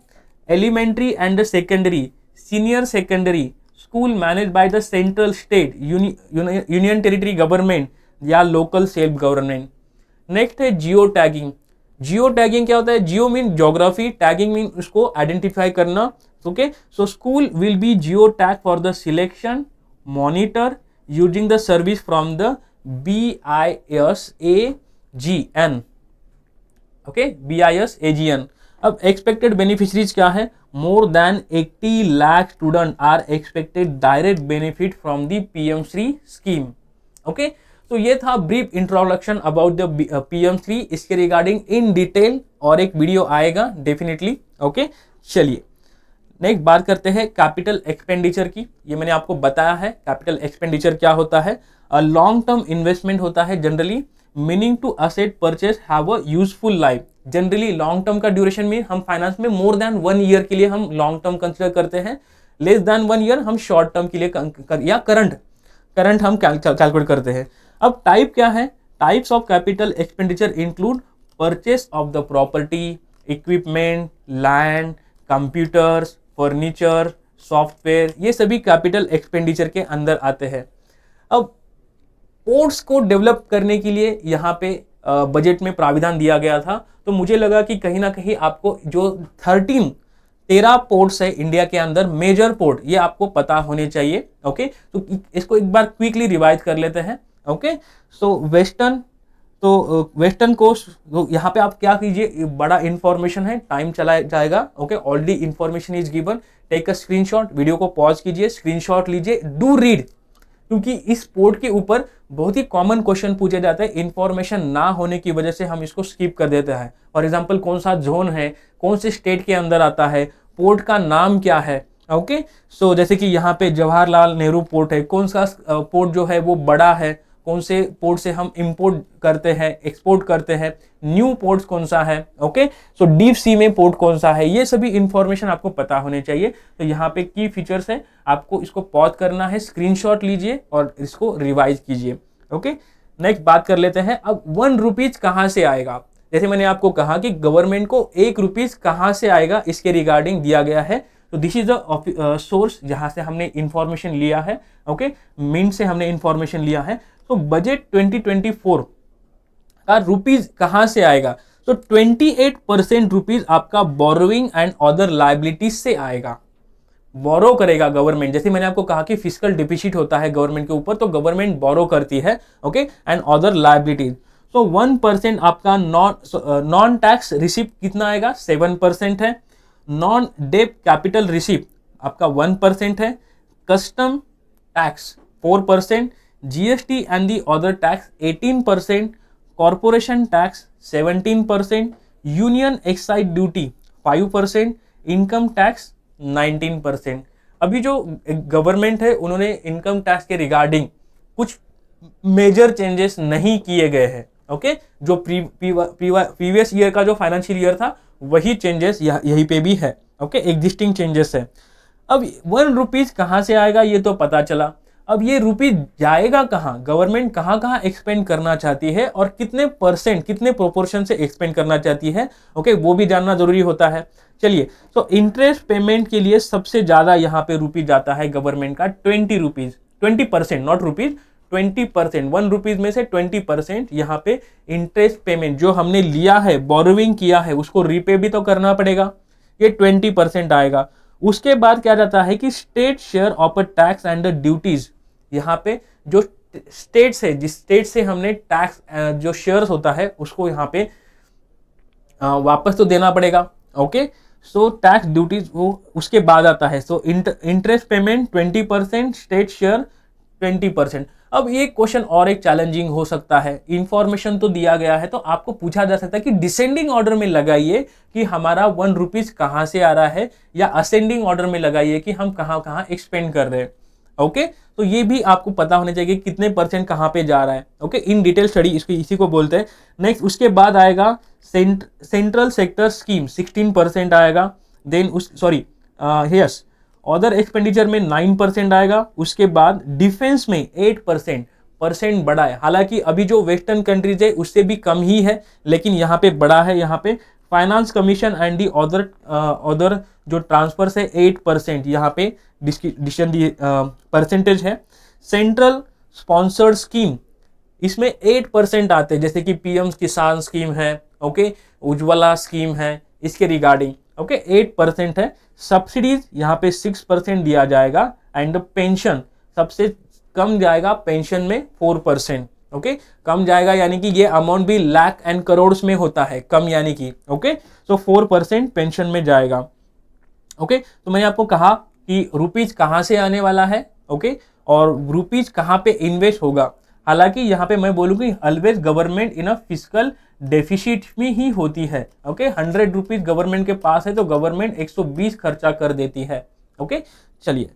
Speaker 1: Elementary and secondary, senior secondary school manage by the central, state, union territory government या लोकल सेल्फ गवर्नमेंट। नेक्स्ट है जियो टैगिंग। जियो टैगिंग क्या होता है? Geo mean geography, tagging mean उसको आइडेंटिफाई करना, okay. So school will be geo tag for the selection, monitor using the service from the BISAGN, okay, BISAGN। अब expected beneficiaries क्या है? More than 80 lakh student are expected direct benefit from the PM3 scheme, okay. तो ये था brief introduction about the PM3। इसके regarding in detail और एक video आएगा डेफिनेटली, ओके। चलिए नेक्स्ट बात करते हैं कैपिटल एक्सपेंडिचर की। ये मैंने आपको बताया है कैपिटल एक्सपेंडिचर क्या होता है। लॉन्ग टर्म इन्वेस्टमेंट होता है generally, meaning to asset purchase have a useful life. Generally long term का ड्यूरेशन में हम फाइनेंस में मोर देन 1 ईयर के लिए हम लॉन्ग टर्म कंसिडर करते हैं, लेस देन 1 ईयर हम शॉर्ट टर्म के लिए या करंट हम कैलकुलेट करते हैं। अब टाइप क्या है? Types of capital expenditure include purchase of the property, equipment, land, computers, furniture, software, ये सभी कैपिटल एक्सपेंडिचर के अंदर आते हैं। अब पोर्ट्स को डेवलप करने के लिए यहाँ पे बजट में प्राविधान दिया गया था, तो मुझे लगा कि कहीं ना कहीं आपको जो 13 पोर्ट्स है इंडिया के अंदर, मेजर पोर्ट, ये आपको पता होने चाहिए, ओके। तो इसको एक बार क्विकली रिवाइज कर लेते हैं। ओके। सो वेस्टर्न कोस्ट, तो यहाँ पे आप क्या कीजिए, बड़ा इंफॉर्मेशन है, टाइम चला जाएगा। Okay, already information is given, take a screenshot, video को पॉज कीजिए, स्क्रीनशॉट लीजिए, डू रीड, क्योंकि इस पोर्ट के ऊपर बहुत ही कॉमन क्वेश्चन पूछे जाते हैं। इंफॉर्मेशन ना होने की वजह से हम इसको स्किप कर देते हैं। फॉर एग्जांपल, कौन सा जोन है, कौन से स्टेट के अंदर आता है, पोर्ट का नाम क्या है। ओके, सो जैसे कि यहाँ पे जवाहरलाल नेहरू पोर्ट है, कौन सा पोर्ट जो है वो बड़ा है, कौन से पोर्ट से हम इंपोर्ट करते हैं, एक्सपोर्ट करते हैं, न्यू पोर्ट कौन सा है। ओके, सो डीप सी में पोर्ट कौन सा है, ये सभी इंफॉर्मेशन आपको पता होने चाहिए। तो यहाँ पे की फीचर्स है, आपको इसको पॉज करना है, स्क्रीनशॉट लीजिए और इसको रिवाइज कीजिए। ओके, नेक्स्ट बात कर लेते हैं अब 1 रुपीज कहाँ से आएगा। जैसे मैंने आपको कहा कि गवर्नमेंट को 1 रुपीज कहाँ से आएगा, इसके रिगार्डिंग दिया गया है। तो दिस इज द सोर्स जहां से हमने इंफॉर्मेशन लिया है। ओके, मिंट से हमने इंफॉर्मेशन लिया है। तो बजट 2024 का रुपीज कहां से आएगा, तो 28% रुपीज आपका बोरोइंग एंड अदर लायबिलिटीज से आएगा। बोरो करेगा गवर्नमेंट, जैसे मैंने आपको कहा कि फिस्कल डिफिसिट होता है गवर्नमेंट के ऊपर, तो गवर्नमेंट बोरो करती है। Okay, and other liabilities. तो 1% आपका नॉन टैक्स रिसिप्ट कितना आएगा, 7% है। नॉन डेप कैपिटल रिसिप्ट आपका 1% है। Custom tax 4%, GST and the other tax 18%, corporation tax 17%, union excise duty 5%, income tax 19%। अभी जो गवर्नमेंट है उन्होंने इनकम टैक्स के रिगार्डिंग कुछ मेजर चेंजेस नहीं किए गए हैं। ओके, जो प्रीवियस ईयर का जो फाइनेंशियल ईयर था वही चेंजेस यहीं पे भी है। ओके, एग्जिस्टिंग चेंजेस है। अब 1 रुपीज कहाँ से आएगा ये तो पता चला। अब ये रुपीज जाएगा कहाँ, गवर्नमेंट कहाँ कहाँ एक्सपेंड करना चाहती है और कितने परसेंट, कितने प्रोपोर्शन से एक्सपेंड करना चाहती है। ओके, वो भी जानना जरूरी होता है। चलिए, तो इंटरेस्ट पेमेंट के लिए सबसे ज्यादा यहाँ पे रुपीज जाता है गवर्नमेंट का 20 रुपीज, 20%, नॉट रुपीज, 20%, 1 रुपीज में से 20% यहाँ पे इंटरेस्ट पेमेंट जो हमने लिया है, बोरोविंग किया है, उसको रीपे भी तो करना पड़ेगा, ये 20% आएगा। उसके बाद क्या जाता है कि state share of tax and duties, यहाँ पे जो स्टेट्स है, जिस स्टेट से हमने टैक्स जो शेयर्स होता है उसको यहाँ पे वापस तो देना पड़ेगा। ओके, सो टैक्स ड्यूटीज वो उसके बाद आता है। So interest payment 20%, state share 20%। अब ये क्वेश्चन और एक चैलेंजिंग हो सकता है, इंफॉर्मेशन तो दिया गया है तो आपको पूछा जा सकता है कि डिसेंडिंग ऑर्डर में लगाइए कि हमारा 1 रुपीज कहां से आ रहा है, या असेंडिंग ऑर्डर में लगाइए कि हम कहां कहां एक्सपेंड कर रहे हैं। ओके, तो ये भी आपको पता होने चाहिए कि कितने परसेंट कहां पे जा रहा है। ओके, इन डिटेल स्टडी इसी को बोलते हैं। नेक्स्ट उसके बाद आएगा सेंट्रल सेक्टर स्कीम 16% आएगा। देन यस, अदर एक्सपेंडिचर में 9% आएगा। उसके बाद डिफेंस में 8% बड़ा है, हालांकि अभी जो वेस्टर्न कंट्रीज है उससे भी कम ही है, लेकिन यहाँ पे बड़ा है। यहाँ पे finance commission and the other जो ट्रांसफर्स है 8% यहाँ पे परसेंटेज है। सेंट्रल स्पॉन्सर्ड स्कीम इसमें 8% आते हैं, जैसे कि पीएम किसान स्कीम है, ओके, उज्ज्वला स्कीम है, इसके रिगार्डिंग ओके 8% है। सब्सिडीज यहाँ पे 6% दिया जाएगा एंड पेंशन सबसे कम जाएगा, पेंशन में 4%। ओके, कम जाएगा यानी कि ये अमाउंट भी लाख एंड करोड़ में होता है, कम यानी कि ओके, सो 4% पेंशन में जाएगा। ओके, तो मैंने आपको कहा कि रुपीज कहाँ से आने वाला है, ओके, और रुपीज कहाँ पे इन्वेस्ट होगा। हालांकि यहाँ पे मैं बोलूँगी always government in a physical deficit में ही होती है। ओके, 100 रुपीज गवर्नमेंट के पास है तो गवर्नमेंट 120 खर्चा कर देती है। ओके, चलिए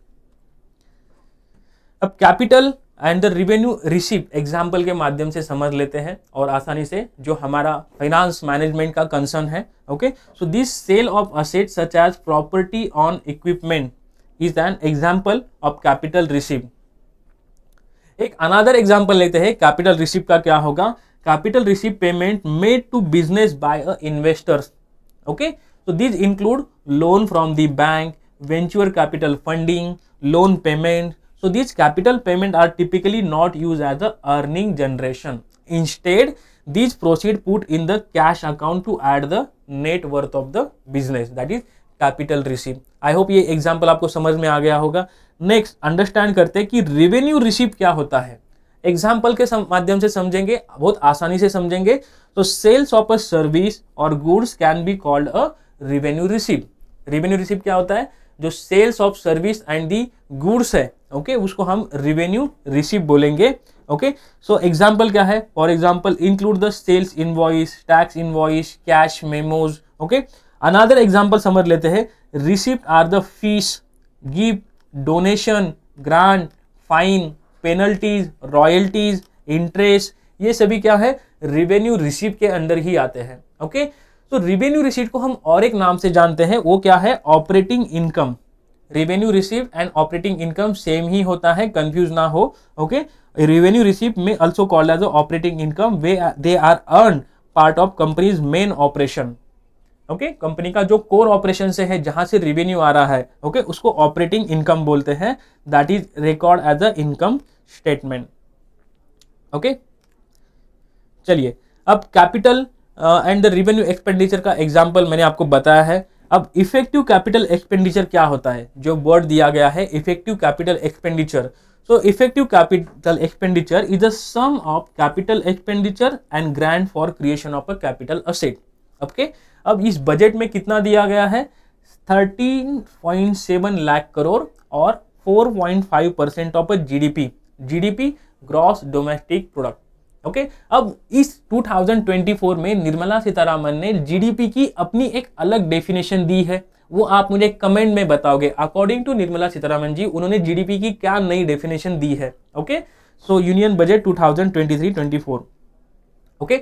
Speaker 1: अब capital and the revenue receipt example के माध्यम से समझ लेते हैं और आसानी से, जो हमारा फाइनेंस मैनेजमेंट का कंसर्न है। Okay, so this sale of asset such as property on equipment is an example of capital receipt. एक अनदर एग्जाम्पल लेते हैं कैपिटल रिसीप्ट का। क्या होगा, capital receipt payment made to business by a investors. Okay, so these include loan from the bank, venture capital funding, loan payment. So these capital payment are typically not used as a earning generation. Instead, these proceeds put in the cash account to add the net worth of the business. That is capital receipt. I hope ये example आपको समझ में आ गया होगा। Next, understand करते हैं कि revenue receipt क्या होता है। एग्जाम्पल के माध्यम से समझेंगे, बहुत आसानी से समझेंगे। तो सेल्स ऑफ अ सर्विस और goods can be called a revenue receive. Revenue receive क्या होता है? जो sales of service and the goods है, ओके, उसको हम रेवेन्यू रिसीव बोलेंगे। ओके, सो एग्जाम्पल क्या है? For example include the sales invoice, tax invoice, cash memos. Okay, another example समझ लेते हैं। Receipt are the fees, gift, donation, grant, fine, penalties, royalties, interest, ये सभी क्या है? रेवेन्यू रिसीप्ट के अंदर ही आते हैं। ओके, तो रेवेन्यू रिसीप्ट को हम और एक नाम से जानते हैं, वो क्या है? Operating income. Revenue receipt and operating income same ही होता है, कंफ्यूज ना हो। ओके, रेवेन्यू रिसीप्ट में also called as operating income, they are earn part of companies main operation. Okay, company का जो कोर ऑपरेशन से है, जहां से रेवेन्यू आ रहा है, ओके, उसको ऑपरेटिंग इनकम बोलते हैं। That is record as a income statement. Okay, चलिए अब capital and the revenue expenditure का एग्जांपल मैंने आपको बताया है। अब इफेक्टिव कैपिटल एक्सपेंडिचर क्या होता है? जो वर्ड दिया गया है effective capital expenditure. So effective capital expenditure is the sum of capital expenditure and grant for creation of a capital asset. Okay? अब इस बजट में कितना दिया गया है? 13.7 लाख करोड़ और 4.5% of GDP. GDP gross domestic product. Okay, अब इस 2024 में निर्मला सीतारामन ने जीडीपी की अपनी एक अलग डेफिनेशन दी है, वो आप मुझे कमेंट में बताओगे। अकॉर्डिंग टू निर्मला सीतारामन जी, उन्होंने जीडीपी की क्या नई डेफिनेशन दी है? Okay, so union budget 2023-24। Okay,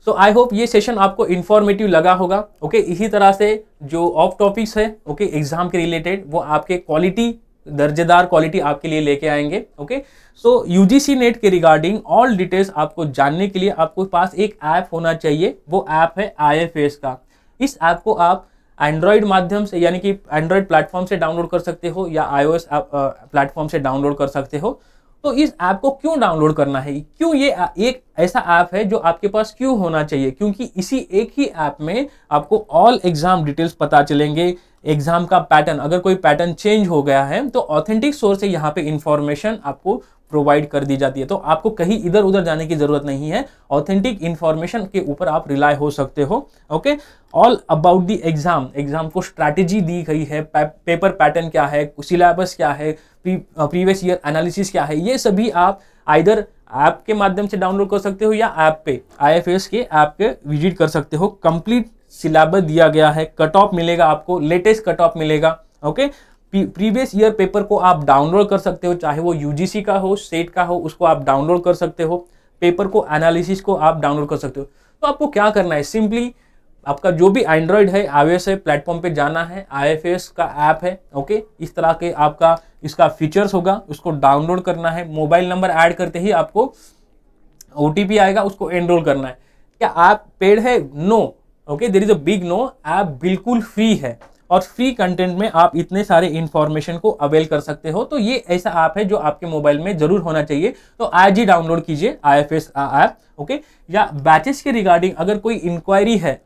Speaker 1: so I hope ये सेशन आपको इंफॉर्मेटिव लगा होगा। ओके, इसी तरह से जो ऑफ टॉपिक्स है, ओके, एग्जाम के रिलेटेड, वो आपके क्वालिटी, दर्जेदार क्वालिटी आपके लिए लेके आएंगे। ओके, सो यूजीसी नेट के रिगार्डिंग ऑल डिटेल्स आपको जानने के लिए आपको पास एक ऐप होना चाहिए। वो ऐप है IFS का। इस ऐप को आप एंड्रॉइड माध्यम से, यानी कि एंड्रॉइड प्लेटफॉर्म से डाउनलोड कर सकते हो या iOS प्लेटफॉर्म से डाउनलोड कर सकते हो। तो इस ऐप को क्यों डाउनलोड करना है? क्यों ये एक ऐसा ऐप है जो आपके पास क्यों होना चाहिए? क्योंकि इसी एक ही ऐप में आपको ऑल एग्जाम डिटेल्स पता चलेंगे। एग्जाम का पैटर्न, अगर कोई पैटर्न चेंज हो गया है तो ऑथेंटिक सोर्स से यहाँ पे इंफॉर्मेशन आपको प्रोवाइड कर दी जाती है। तो आपको कहीं इधर उधर जाने की जरूरत नहीं है, ऑथेंटिक इंफॉर्मेशन के ऊपर आप रिलाय हो सकते हो। Okay, all about the exam, exam को स्ट्रैटेजी दी गई है, पेपर पैटर्न क्या है, सिलेबस क्या है, प्रीवियस ईयर एनालिसिस क्या है, ये सभी आप आइदर ऐप के माध्यम से डाउनलोड कर सकते हो या ऐप पे, IFS के ऐप पे विजिट कर सकते हो। कंप्लीट सिलेबस दिया गया है, कट ऑफ मिलेगा आपको, लेटेस्ट कट ऑफ मिलेगा। ओके, प्रीवियस ईयर पेपर को आप डाउनलोड कर सकते हो, चाहे वो यूजीसी का हो, स्टेट का हो, उसको आप डाउनलोड कर सकते हो। पेपर को, एनालिसिस को आप डाउनलोड कर सकते हो। तो आपको क्या करना है? सिंपली आपका जो भी एंड्रॉइड है, iOS है, प्लेटफॉर्म पे जाना है, IFS का ऐप है। ओके, इस तरह के आपका इसका फीचर्स होगा, उसको डाउनलोड करना है। मोबाइल नंबर ऐड करते ही आपको OTP आएगा, उसको एनरोल करना है। क्या ऐप पेड है? No. Okay, there is a big no. App बिल्कुल फ्री है और फ्री कंटेंट में आप इतने सारे इंफॉर्मेशन को अवेल कर सकते हो। तो ये ऐसा ऐप है जो आपके मोबाइल में जरूर होना चाहिए। तो आज ही डाउनलोड कीजिए IFS ऐप। ओके, या बैचेस के रिगार्डिंग अगर कोई इंक्वायरी है,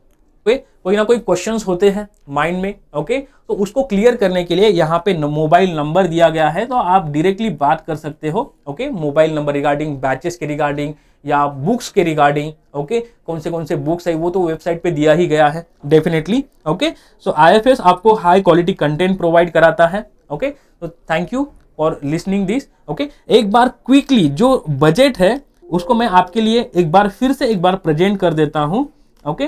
Speaker 1: कोई ना कोई क्वेश्चंस होते हैं माइंड में, ओके, तो उसको क्लियर करने के लिए यहाँ पे मोबाइल नंबर दिया गया है, तो आप डायरेक्टली बात कर सकते हो। Okay, mobile number regarding batches के रिगार्डिंग या बुक्स के रिगार्डिंग। ओके, कौन से बुक्स है वो तो वेबसाइट पे दिया ही गया है डेफिनेटली। ओके, सो IFS आपको हाई क्वालिटी कंटेंट प्रोवाइड कराता है। ओके, तो thank you for listening this. Okay, एक बार क्विकली जो बजट है उसको मैं आपके लिए एक बार फिर से एक बार प्रेजेंट कर देता हूँ। ओके,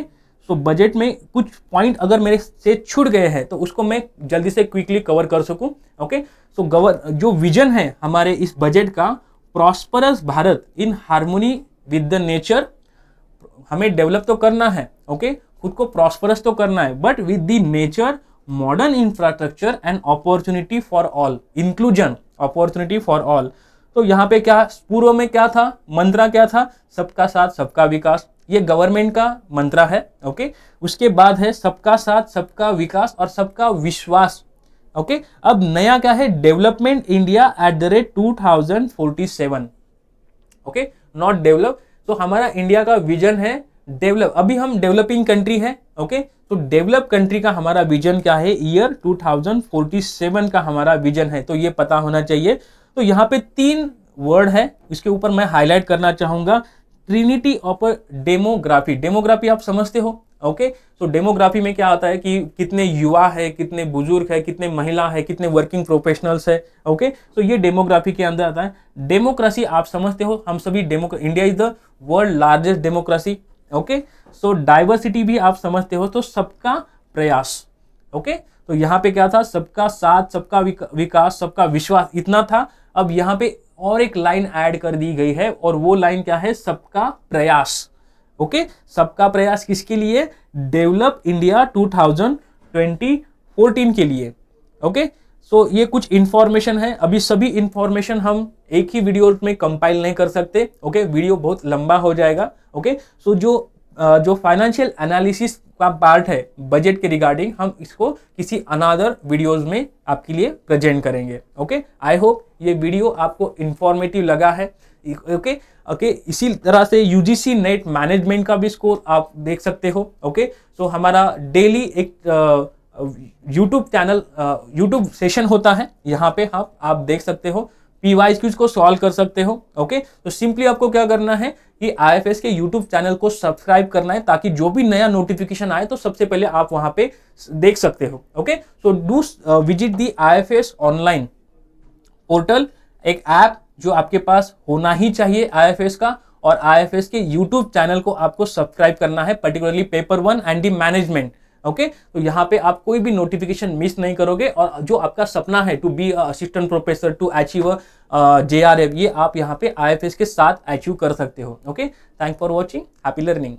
Speaker 1: तो बजट में कुछ पॉइंट अगर मेरे से छूट गए हैं तो उसको मैं जल्दी से क्विकली कवर कर सकूं। ओके, सो जो विजन है हमारे इस बजट का, prosperous Bharat in harmony with the nature. हमें डेवलप तो करना है, ओके, खुद को प्रॉस्परस तो करना है, but with the nature, modern infrastructure and opportunity for all, inclusion, opportunity for all. तो यहाँ पे क्या पूर्व में क्या था, मंत्रा क्या था? सबका साथ सबका विकास। ये गवर्नमेंट का मंत्रा है। ओके, उसके बाद है सबका साथ सबका विकास और सबका विश्वास। ओके, अब नया क्या है? Development India @ 2047। Okay, not develop. तो हमारा इंडिया का विजन है डेवलप। अभी हम डेवलपिंग कंट्री है। ओके, तो डेवलप कंट्री का हमारा विजन क्या है? ईयर 2047 का हमारा विजन है। तो ये पता होना चाहिए। तो यहाँ पे 3 वर्ड है, इसके ऊपर मैं हाईलाइट करना चाहूंगा, ट्रिनिटी ऑफ डेमोग्राफी। डेमोग्राफी आप समझते हो, ओके। तो डेमोग्राफी में क्या आता है कि कितने युवा है, कितने बुजुर्ग है, कितने महिला है, कितने वर्किंग प्रोफेशनल्स है, ओके। तो ये डेमोग्राफी के अंदर आता है। डेमोक्रेसी आप समझते हो, हम सभी India is the world largest democracy, okay. So diversity भी आप समझते हो, तो सबका प्रयास, ओके। तो यहाँ पे क्या था, सबका साथ, सबका विकास, सबका विश्वास, इतना था। अब यहाँ पे और एक लाइन ऐड कर दी गई है, और वो लाइन क्या है, सबका प्रयास, ओके। सबका प्रयास किसके लिए, डेवलप इंडिया 2014 के लिए, ओके। सो ये कुछ इंफॉर्मेशन है। अभी सभी इंफॉर्मेशन हम एक ही वीडियो में कंपाइल नहीं कर सकते, ओके। वीडियो बहुत लंबा हो जाएगा, ओके। सो जो फाइनेंशियल एनालिसिस का पार्ट है बजट के रिगार्डिंग, हम इसको किसी अनदर वीडियोस में आपके लिए प्रेजेंट करेंगे, ओके। आई होप ये वीडियो आपको इंफॉर्मेटिव लगा है, ओके। इसी तरह से यूजीसी नेट मैनेजमेंट का भी स्कोर आप देख सकते हो, ओके। सो हमारा डेली एक यूट्यूब चैनल, यूट्यूब सेशन होता है, यहाँ पे आप देख सकते हो, PYQs को सॉल्व कर सकते हो, ओके। तो सिंपली आपको क्या करना है कि IFS के यूट्यूब चैनल को सब्सक्राइब करना है, ताकि जो भी नया नोटिफिकेशन आए तो सबसे पहले आप वहां पे देख सकते हो, okay. So do visit the IFS online portal, एक ऐप जो आपके पास होना ही चाहिए IFS का, और IFS के यूट्यूब चैनल को आपको सब्सक्राइब करना है, particularly paper 1 and the management, okay. तो यहाँ पे आप कोई भी नोटिफिकेशन मिस नहीं करोगे, और जो आपका सपना है to be assistant professor, to achieve JRF, ये आप यहाँ पे IFS के साथ अचीव कर सकते हो, okay. Thank for watching, happy learning.